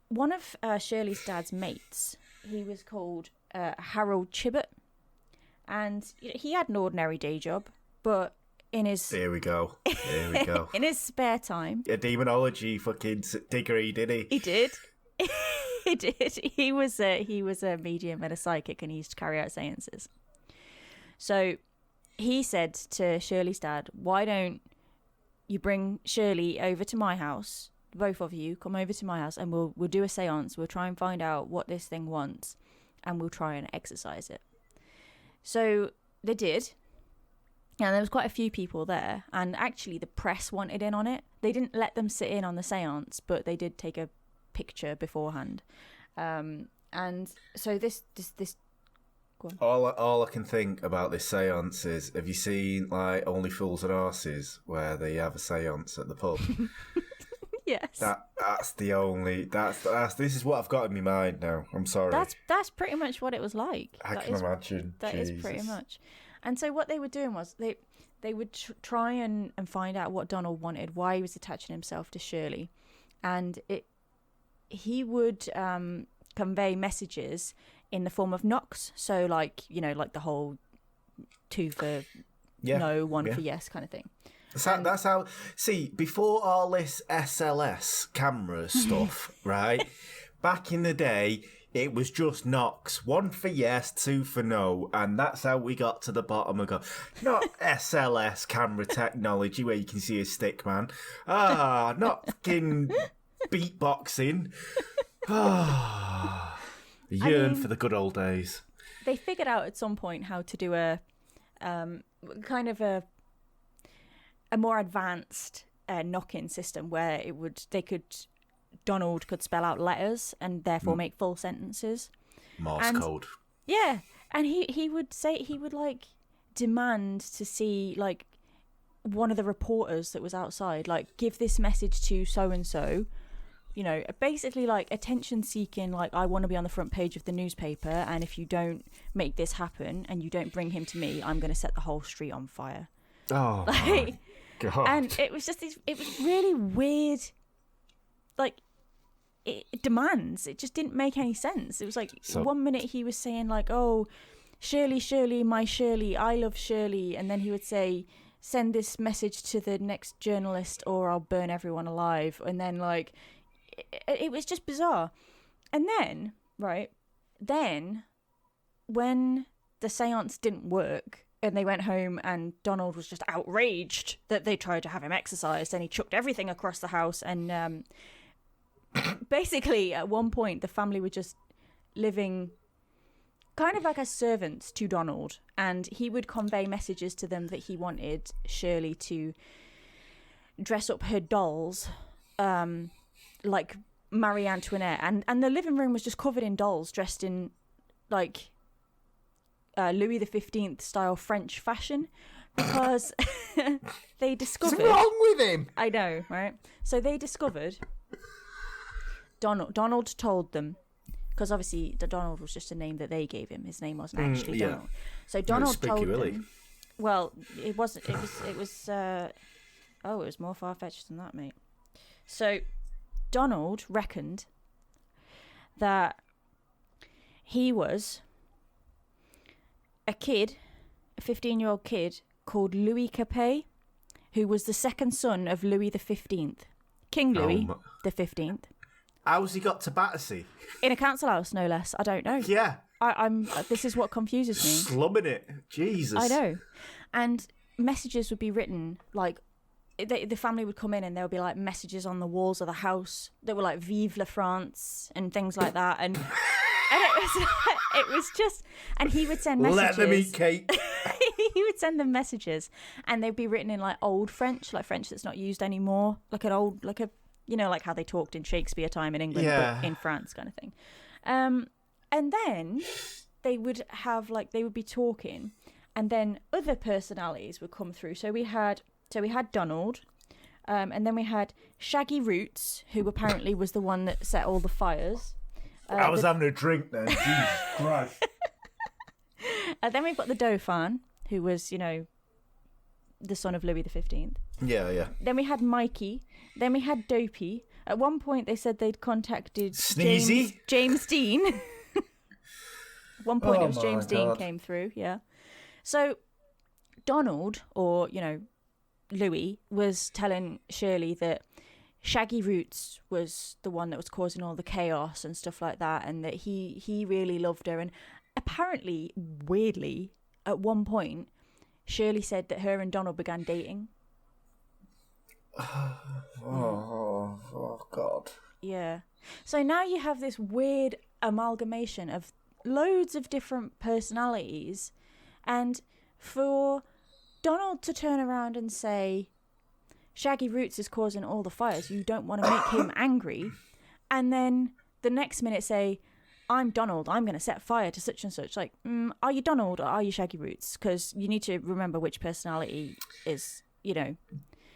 one of Shirley's dad's mates, he was called Harold Chibbett, and he had an ordinary day job, but in his... Here we go. In his spare time... A demonology fucking degree, did he? He did. He did. He was a medium and a psychic, and he used to carry out seances. So... he said to Shirley's dad, why don't you bring Shirley over to my house, both of you, come over to my house, and we'll do a seance. We'll try and find out what this thing wants, and we'll try and exorcise it. So they did, and there was quite a few people there, and actually the press wanted in on it. They didn't let them sit in on the seance, but they did take a picture beforehand. And so this all I can think about this seance is, have you seen like Only Fools and Horses, where they have a seance at the pub? Yes. That's the only this is what I've got in my mind now. I'm sorry. That's pretty much what it was like. I can imagine. That is pretty much. And so what they were doing was they would try and find out what Donald wanted, why he was attaching himself to Shirley, and he would convey messages in the form of knocks. So like, you know, like the whole 2 for no, 1 for yes kind of thing. That's how. See, before all this SLS camera stuff, right? Back in the day, it was just knocks. 1 for yes, 2 for no, and that's how we got to the bottom of not SLS camera technology where you can see a stick man. Not fucking beatboxing. Yearn for the good old days. They figured out at some point how to do a kind of a more advanced knock-in system where Donald could spell out letters and therefore make full sentences. Morse code. Yeah, and he would like demand to see like one of the reporters that was outside, like, give this message to so and so. You know, basically like attention seeking, like, I want to be on the front page of the newspaper, and if you don't make this happen and you don't bring him to me, I'm going to set the whole street on fire. Oh, my God. And it was just it was really weird. Like, it demands. It just didn't make any sense. It was like, one minute he was saying like, oh, Shirley, Shirley, my Shirley, I love Shirley. And then he would say, send this message to the next journalist or I'll burn everyone alive. And then like... It was just bizarre. And then, when the seance didn't work and they went home and Donald was just outraged that they tried to have him exorcised, and he chucked everything across the house, and basically, at one point, the family were just living kind of like as servants to Donald, and he would convey messages to them that he wanted Shirley to dress up her dolls, like Marie Antoinette, and the living room was just covered in dolls dressed in like Louis XV style French fashion, because they discovered. What's wrong with him? I know, right? So they discovered. Donald told them, because obviously Donald was just a name that they gave him. His name wasn't actually Donald. So Donald told them. Well, it wasn't. It was. Oh, it was more far-fetched than that, mate. So Donald reckoned that he was a 15-year-old kid called Louis Capet, who was the second son of Louis XV, King Louis the 15th. How's he got to Battersea? In a council house, no less. I don't know. Yeah. I'm. This is what confuses me. Slumming it. Jesus. I know. And messages would be written, like, the family would come in and there would be, like, messages on the walls of the house that were, like, Vive la France and things like that. And it was just... And he would send messages. Let them eat cake. He would send them messages and they'd be written in, like, old French, like French that's not used anymore. Like an old... like a... You know, like how they talked in Shakespeare time in England, but in France kind of thing. And then they would have, like, they would be talking and then other personalities would come through. So we had Donald, and then we had Shaggy Roots, who apparently was the one that set all the fires. I was having a drink then. Jesus Christ. And then we've got the Dauphin, who was, you know, the son of Louis XV. Yeah. Then we had Mikey. Then we had Dopey. At one point, they said they'd contacted Sneezy? James Dean. At one point, it was James Dean came through, yeah. So Donald, or, you know, Louis, was telling Shirley that Shaggy Roots was the one that was causing all the chaos and stuff like that, and that he really loved her. And apparently, weirdly, at one point, Shirley said that her and Donald began dating. Oh, God. Yeah. So now you have this weird amalgamation of loads of different personalities, and for Donald to turn around and say Shaggy Roots is causing all the fires, you don't want to make him angry, and then the next minute say, I'm Donald, I'm going to set fire to such and such. Like, are you Donald or are you Shaggy Roots? Because you need to remember which personality is, you know.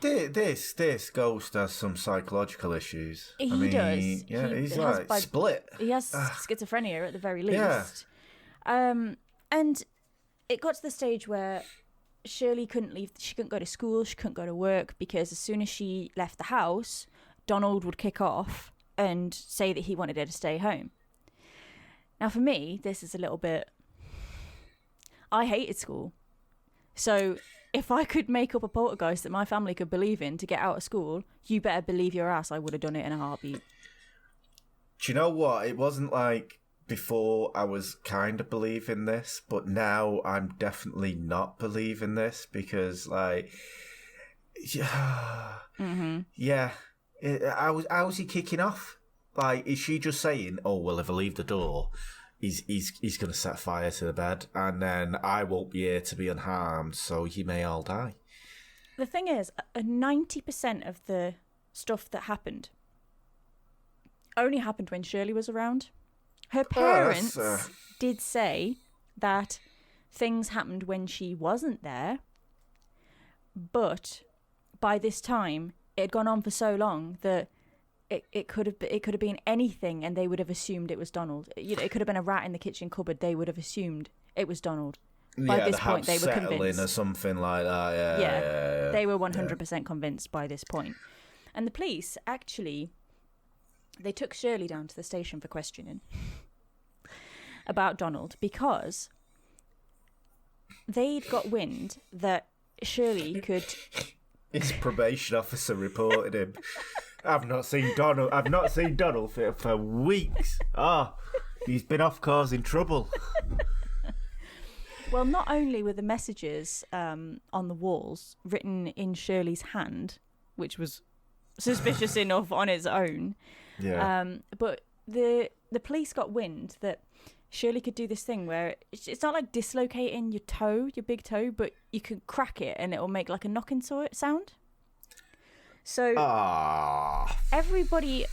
This ghost has some psychological issues. He does. Yeah, he's like split. He has schizophrenia at the very least. Yeah. And it got to the stage where Shirley couldn't leave. She couldn't go to school. She couldn't go to work because as soon as she left the house, Donald would kick off and say that he wanted her to stay home. Now, for me, this is a little bit... I hated school. So if I could make up a poltergeist that my family could believe in to get out of school, you better believe your ass I would have done it in a heartbeat. Do you know what? It wasn't like before I was kind of believing this, but now I'm definitely not believing this because, like... Yeah. How's he kicking off? Like, is she just saying, oh, well, if I leave the door, he's going to set fire to the bed, and then I won't be here to be unharmed, so you may all die? The thing is, 90% of the stuff that happened only happened when Shirley was around. Her parents did say that things happened when she wasn't there, but by this time, it had gone on for so long that it could have been anything, and they would have assumed it was Donald. You know, it could have been a rat in the kitchen cupboard. They would have assumed it was Donald. By this point, they were convinced, or something like that. Yeah. They were 100% convinced by this point. And the police actually, they took Shirley down to the station for questioning about Donald because they'd got wind that Shirley could. His probation officer reported him. I've not seen Donald for weeks. He's been off causing trouble. Well, not only were the messages on the walls written in Shirley's hand, which was suspicious enough on its own, Yeah. But the police got wind that Shirley could do this thing where it's not like dislocating your toe, your big toe, but you can crack it and it'll make like a knocking sound. So everybody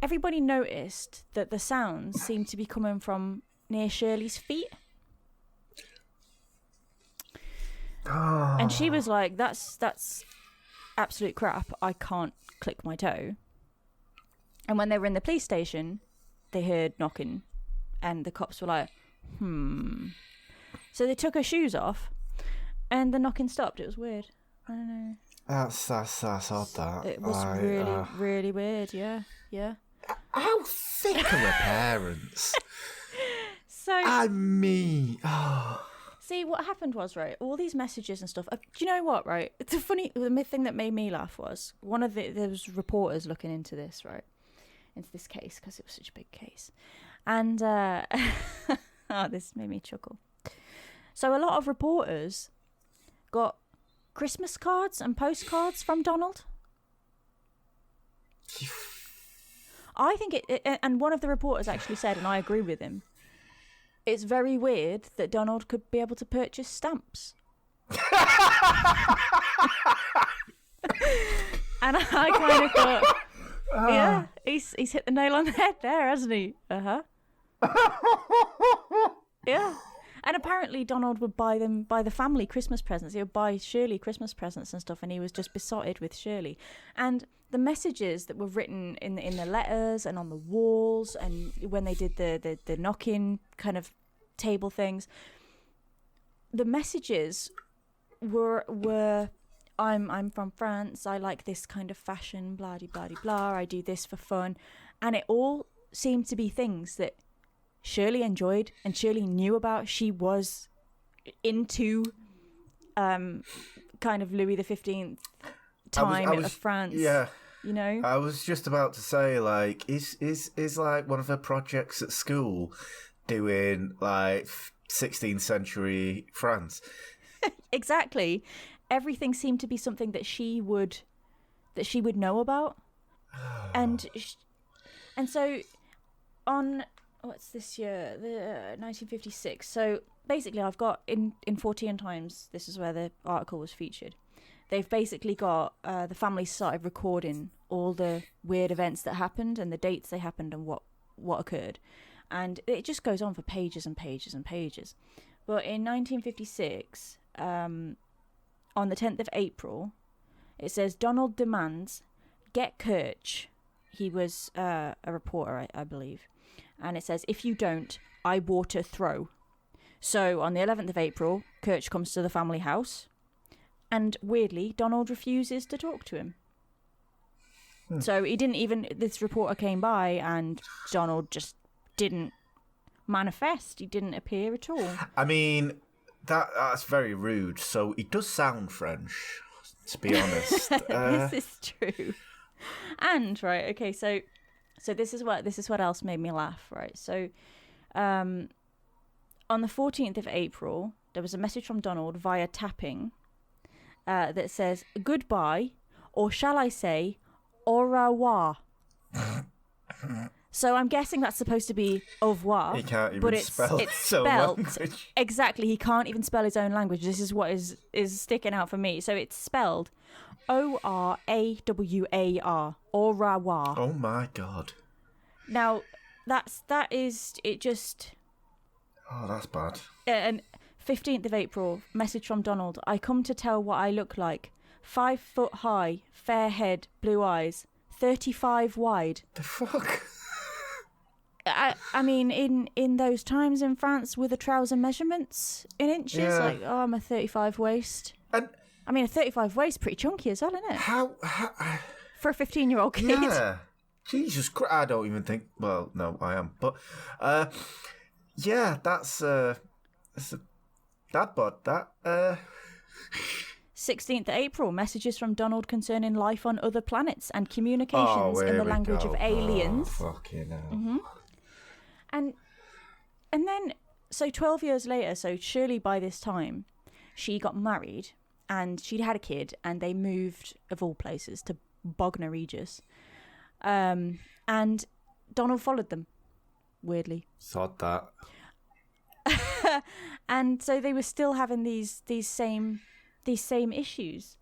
noticed that the sounds seemed to be coming from near Shirley's feet. And she was like, that's absolute crap. I can't click my toe. And when they were in the police station, they heard knocking and the cops were like, So they took her shoes off and the knocking stopped. It was weird. I don't know. That's odd, that. It was really, really weird, yeah. How thick are her parents? So I mean... See, what happened was, right, all these messages and stuff. Do you know what, right? It's the thing that made me laugh was there was reporters looking into this, right? Into this case, because it was such a big case. And, this made me chuckle. So a lot of reporters got Christmas cards and postcards from Donald. I think and one of the reporters actually said, and I agree with him, it's very weird that Donald could be able to purchase stamps. And I kind of thought, yeah, he's hit the nail on the head there, hasn't he? Yeah. And apparently Donald would buy the family Christmas presents. He would buy Shirley Christmas presents and stuff, and he was just besotted with Shirley. And the messages that were written in the letters and on the walls, and when they did the knocking kind of table things, the messages were I'm from France, I like this kind of fashion, blah de blah de blah, I do this for fun. And it all seemed to be things that Shirley enjoyed and Shirley knew about. She was into kind of Louis XV time of France. Yeah. You know? I was just about to say, like, is like one of her projects at school doing like 16th century France? Exactly. Everything seemed to be something that she would know about. And so on what's this year? The 1956. So basically I've got in 14 Times, this is where the article was featured. They've basically got the family started recording all the weird events that happened and the dates they happened and what occurred. And it just goes on for pages and pages and pages. But in 1956, on the 10th of April, it says, Donald demands, get Kirch. He was a reporter, I believe. And it says, if you don't, I water throw. So on the 11th of April, Kirch comes to the family house. And weirdly, Donald refuses to talk to him. So he didn't even, this reporter came by and Donald just didn't manifest. He didn't appear at all. I mean, that's very rude. So he does sound French, to be honest. This is true. And right, okay, so this is what else made me laugh, right? So on the 14th of April, there was a message from Donald via tapping that says, goodbye, or shall I say, au revoir. So I'm guessing that's supposed to be au revoir. He can't even but spell it's his own spelt language. Exactly. He can't even spell his own language. This is what is sticking out for me. So it's spelled ORAWAR, au revoir. Oh my god. Now that is it. Just that's bad. and 15th of April, message from Donald. I come to tell what I look like. 5 foot high, fair head, blue eyes, 35 wide. The fuck? I mean, in those times in France, were the trouser measurements in inches? Yeah. Like, I'm a 35 waist. And I mean, a 35 waist pretty chunky as well, isn't it? how For a 15-year-old kid. yeah. Jesus Christ, I don't even think, well, no, I am. But, yeah, that's that bod, that, 16th April, messages from Donald concerning life on other planets and communications in the language of aliens. Oh, fucking hell. Mm-hmm. And then, so 12 years later, so Shirley by this time, she got married and she'd had a kid and they moved, of all places, to Bognor Regis. And and Donald followed them, weirdly. Sod that. And so they were still having these same issues.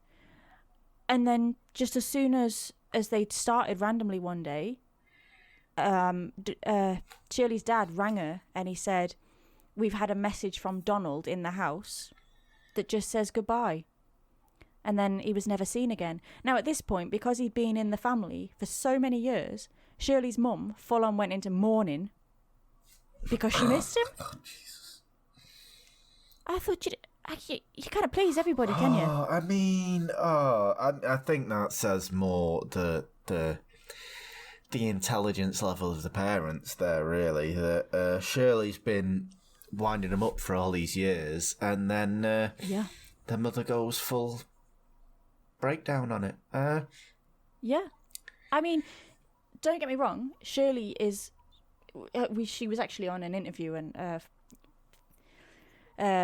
And then just as soon as they started randomly one day, Shirley's dad rang her and he said, "We've had a message from Donald in the house that just says goodbye." And then he was never seen again. Now at this point, because he'd been in the family for so many years, Shirley's mum full on went into mourning because she missed him. Oh, Jesus. I thought you can't please everybody, can you? I mean, I think that says more the intelligence level of the parents there, really. That Shirley's been winding them up for all these years, and then the mother goes full breakdown on it. Yeah. I mean, don't get me wrong, Shirley is... she was actually on an interview, and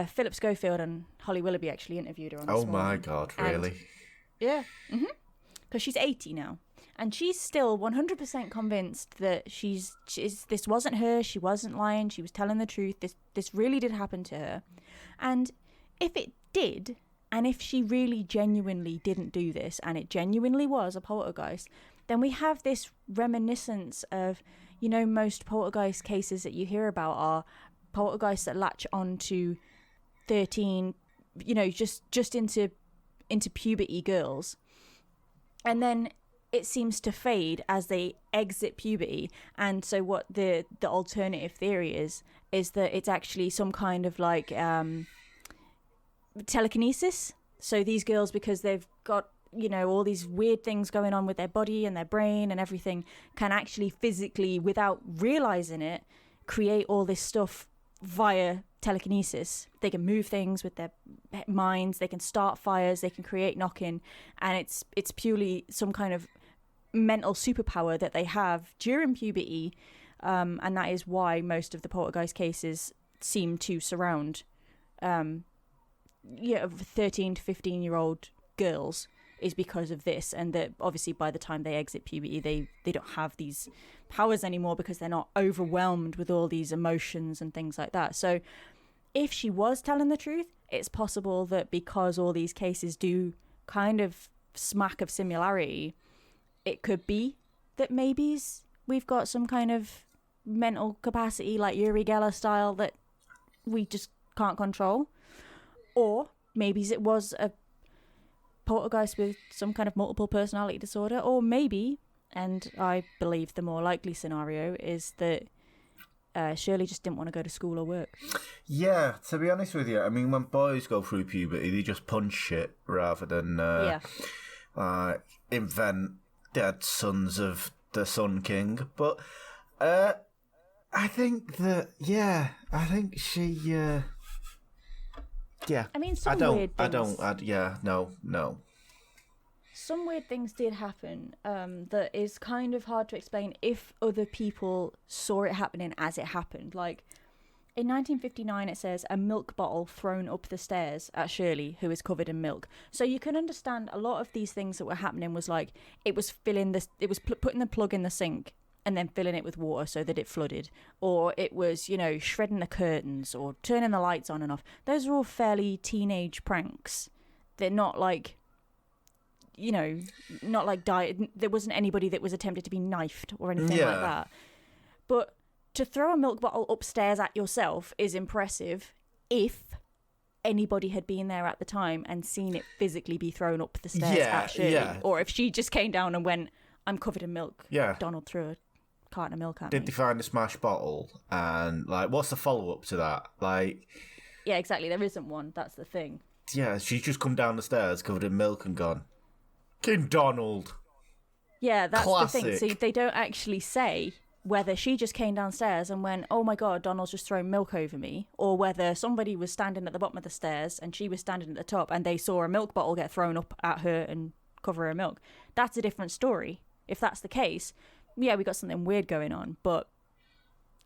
Philip Schofield and Holly Willoughby actually interviewed her on this Oh my morning. God, really? Yeah. Because she's 80 now. And she's still 100% convinced that this wasn't her, she wasn't lying, she was telling the truth, this really did happen to her. And if it did, and if she really genuinely didn't do this, and it genuinely was a poltergeist, then we have this reminiscence of, most poltergeist cases that you hear about are poltergeists that latch on to 13, just into puberty girls. And then it seems to fade as they exit puberty. And so what the alternative theory is that it's actually some kind of like telekinesis. So these girls, because they've got all these weird things going on with their body and their brain and everything, can actually physically, without realizing it, create all this stuff via telekinesis. They can move things with their minds, they can start fires, they can create knocking, and it's purely some kind of mental superpower that they have during puberty, and that is why most of the poltergeist cases seem to surround 13 to 15-year-old girls, is because of this. And that obviously by the time they exit puberty, they don't have these powers anymore because they're not overwhelmed with all these emotions and things like that. So if she was telling the truth, it's possible that because all these cases do kind of smack of similarity, it could be that maybe we've got some kind of mental capacity like Uri Geller style that we just can't control. Or maybe it was a poltergeist with some kind of multiple personality disorder. Or maybe, and I believe the more likely scenario, is that Shirley just didn't want to go to school or work. Yeah, to be honest with you, I mean, when boys go through puberty, they just punch shit rather than invent dead sons of the Sun King. But I think that, I think she, I mean, no. Some weird things did happen that is kind of hard to explain if other people saw it happening as it happened. Like, in 1959, it says a milk bottle thrown up the stairs at Shirley, who is covered in milk. So you can understand a lot of these things that were happening was like, it was putting the plug in the sink and then filling it with water so that it flooded. Or it was, shredding the curtains or turning the lights on and off. Those are all fairly teenage pranks. They're not like... not like there wasn't anybody that was attempted to be knifed or anything like that. But to throw a milk bottle upstairs at yourself is impressive if anybody had been there at the time and seen it physically be thrown up the stairs at Shirley. Yeah. Or if she just came down and went, "I'm covered in milk." Yeah. Donald threw a carton of milk at me. Did they find a smashed bottle? And, what's the follow-up to that? Yeah, exactly. There isn't one. That's the thing. Yeah, she's just come down the stairs covered in milk and gone, "King Donald." Yeah, that's Classic. the thing. So they don't actually say whether she just came downstairs and went, "Oh my God, Donald's just thrown milk over me," or whether somebody was standing at the bottom of the stairs and she was standing at the top and they saw a milk bottle get thrown up at her and cover her milk. That's a different story. If that's the case, yeah, we got something weird going on. But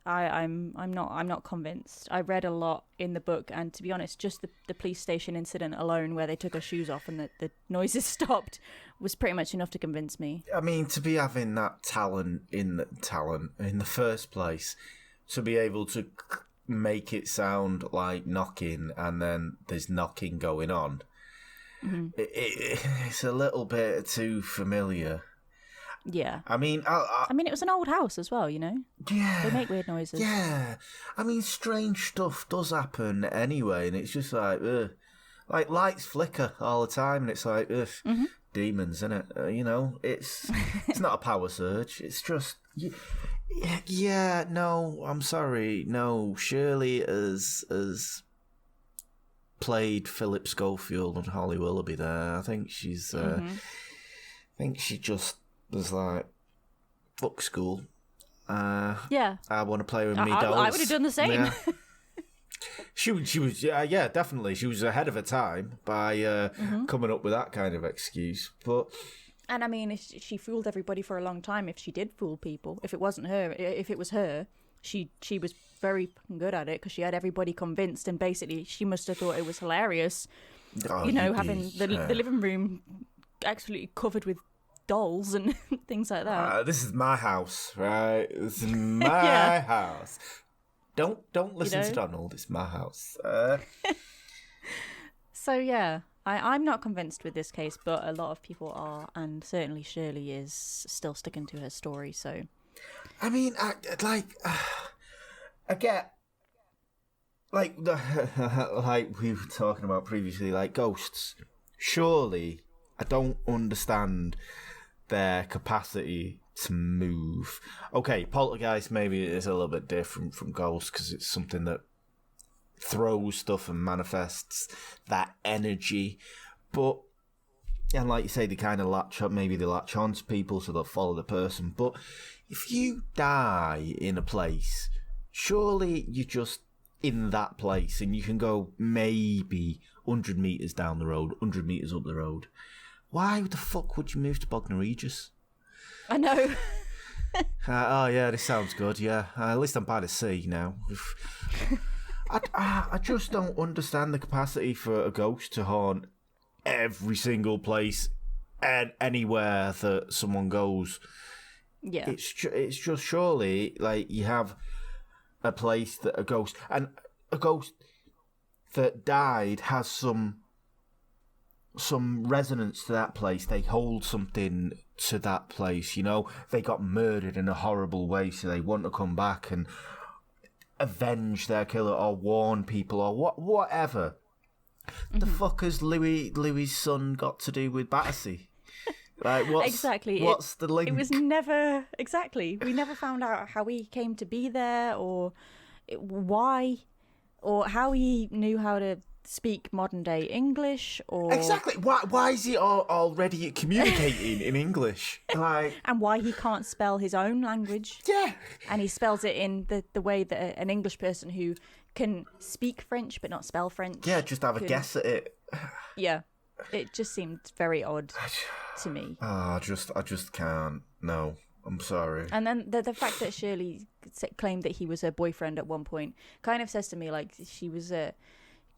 I'm not convinced. I read a lot in the book, and to be honest, just the police station incident alone, where they took her shoes off and the noises stopped, was pretty much enough to convince me. I mean, to be having that talent in the first place, to be able to make it sound like knocking, and then there's knocking going on, it's a little bit too familiar. Yeah. I mean, I mean, it was an old house as well, you know? Yeah. They make weird noises. Yeah. I mean, strange stuff does happen anyway, and it's just like, ugh. Like, lights flicker all the time, and it's like, ugh, demons, innit? You know, it's not a power surge. It's just, yeah, no, I'm sorry. No, Shirley has played Philip Schofield and Holly Willoughby there. I think she's, I think she just was like, fuck school. Yeah. I want to play with me dolls. I would have done the same. Yeah. She was, yeah, definitely. She was ahead of her time by coming up with that kind of excuse. But and I mean, she fooled everybody for a long time. If she did fool people, if it wasn't her, if it was her, she was very fucking good at it, because she had everybody convinced, and basically she must have thought it was hilarious. Having the living room absolutely covered with dolls and things like that. This is my house, right? This is my house. Don't listen to Donald. It's my house. So yeah, I'm not convinced with this case, but a lot of people are, and certainly Shirley is still sticking to her story. So, I mean, I get like like we were talking about previously, like ghosts. Surely, I don't understand their capacity to move. Okay, poltergeist maybe is a little bit different from ghosts, because it's something that throws stuff and manifests that energy. But, and like you say, they kind of latch on to people, so they'll follow the person. But if you die in a place, surely you're just in that place, and you can go maybe 100 metres down the road, 100 metres up the road. Why the fuck would you move to Bognor Regis? I know. Oh yeah, this sounds good. Yeah, at least I'm by the sea now. I just don't understand the capacity for a ghost to haunt every single place and anywhere that someone goes. Yeah, it's just surely like you have a place that a ghost that died has some resonance to that place. They hold something to that place, you know. They got murdered in a horrible way, so they want to come back and avenge their killer or warn people or whatever. The fuck has Louis's son got to do with Battersea? Like, what's the link? It was never exactly. We never found out how he came to be there, or why, or how he knew how to speak modern day English, or exactly why is he already communicating in English, like, and why he can't spell his own language. Yeah, and he spells it in the way that an English person who can speak French but not spell French, just have a guess at it. Yeah, it just seemed very odd to me. I just can't. No, I'm sorry. And then the fact that Shirley claimed that he was her boyfriend at one point kind of says to me like she was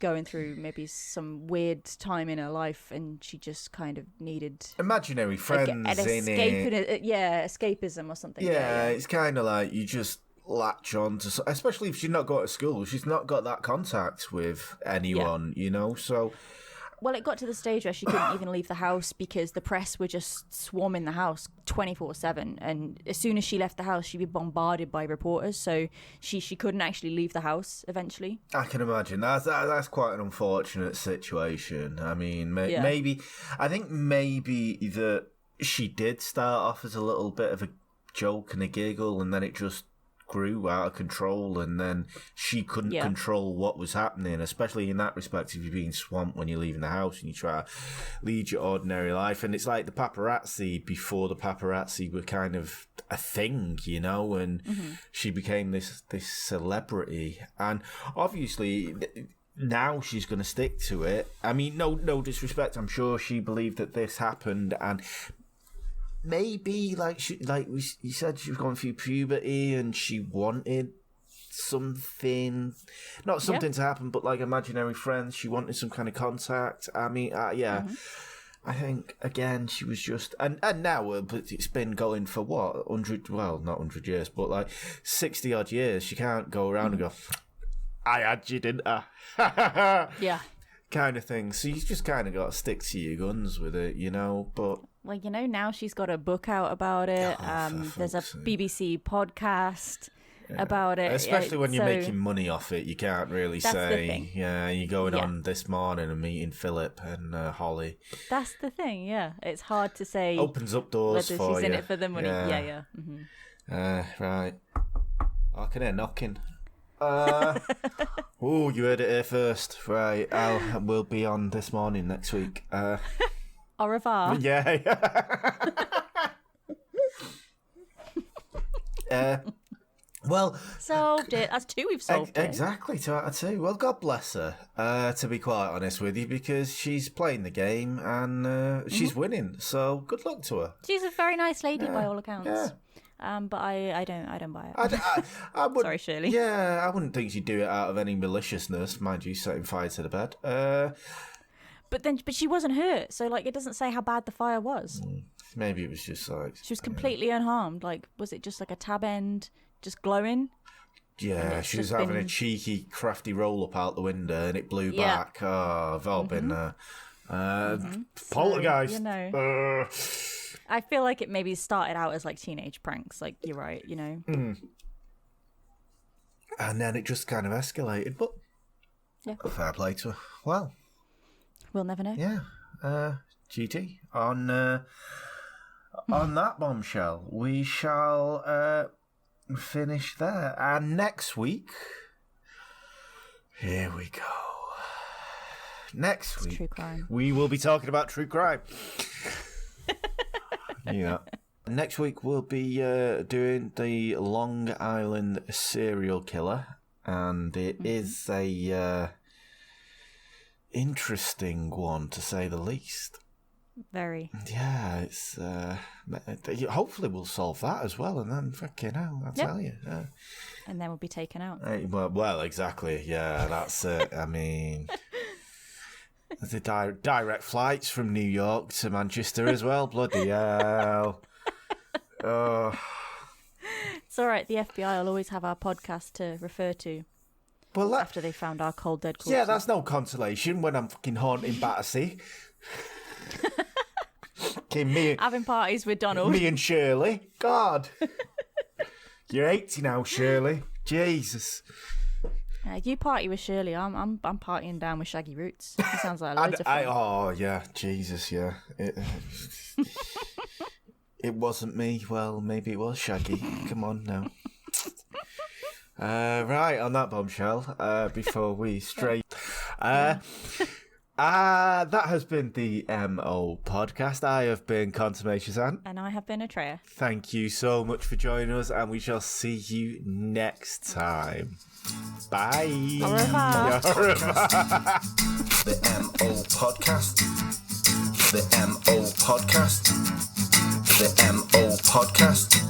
going through maybe some weird time in her life, and she just kind of needed imaginary friends an escape in it. Escapism or something. Yeah, it's kind of like you just latch on to, especially if she's not got to school, she's not got that contact with anyone, you know, so. Well, it got to the stage where she couldn't even leave the house because the press were just swarming the house 24/7, and as soon as she left the house, she'd be bombarded by reporters. So she couldn't actually leave the house eventually. I can imagine that's quite an unfortunate situation. I mean, maybe that she did start off as a little bit of a joke and a giggle, and then it just grew out of control, and then she couldn't control what was happening, especially in that respect if you're being swamped when you're leaving the house and you try to lead your ordinary life. And it's like the paparazzi before the paparazzi were kind of a thing, you know, and she became this celebrity, and obviously now she's going to stick to it. I mean, no disrespect, I'm sure she believed that this happened, and maybe you said she was going through puberty and she wanted something, not something to happen, but like imaginary friends. She wanted some kind of contact. I mean, yeah. I think, again, she was just... And now it's been going for, what, 100... Well, not 100 years, but, like, 60-odd years. She can't go around and go, I had you, didn't I? Yeah. Kind of thing. So you just kind of got to stick to your guns with it, you know, but... Well, you know, now she's got a book out about it. There's a BBC podcast about it. Especially when you're making money off it, you can't really That's the say, thing. yeah, you're going on this morning and meeting Philip and Holly. That's the thing, yeah. It's hard to say Opens up doors whether for she's you. in it for the money. Yeah. Right. I can hear knocking. Oh, you heard it here first. Right, we'll be on this morning next week. Au revoir. Yeah. Well, Solved it. That's two we've solved it. Exactly, 2 out of 2. Well, God bless her, to be quite honest with you, because she's playing the game and she's winning. So good luck to her. She's a very nice lady by all accounts. Yeah. But I don't buy it. I would, Sorry, Shirley. Yeah, I wouldn't think she'd do it out of any maliciousness, mind you, setting fire to the bed. But she wasn't hurt, so like it doesn't say how bad the fire was. Maybe it was just like She was completely unharmed. Like, was it just like a tab end, just glowing? yeah, she was having a cheeky, crafty roll up out the window, and it blew back. Oh, I've all been there. Poltergeist. So, you know. I feel like it maybe started out as like teenage pranks. Like, you're right, you know. And then it just kind of escalated, but fair play to her. Well, we'll never know. yeah. GT on that bombshell, we shall finish there. And next week, here we go. Next week, true crime. we will be talking about true crime. Yeah. Next week we'll be doing the Long Island serial killer, and it is a interesting one to say the least. Very. Yeah, it's hopefully we'll solve that as well, and then fucking hell, I'll tell you. And then we'll be taken out. Well, exactly. Yeah, that's it. I mean. The direct flights from New York to Manchester as well. Bloody hell. Oh. It's all right. The FBI will always have our podcast to refer to after they found our cold dead corpses. Yeah, that's no consolation when I'm fucking haunting Battersea. Having parties with Donald. Me and Shirley. God. You're 80 now, Shirley. Jesus. You party with Shirley. I'm partying down with Shaggy Roots. He sounds like loads of fun. Oh yeah, Jesus, yeah. It wasn't me. Well, maybe it was Shaggy. Come on now. Right, on that bombshell, before we stray. That has been the MO podcast. I have been Consummation Ant. And I have been Atreya. Thank you so much for joining us, and we shall see you next time. Bye. Au revoir. The MO podcast. The MO podcast. The MO podcast.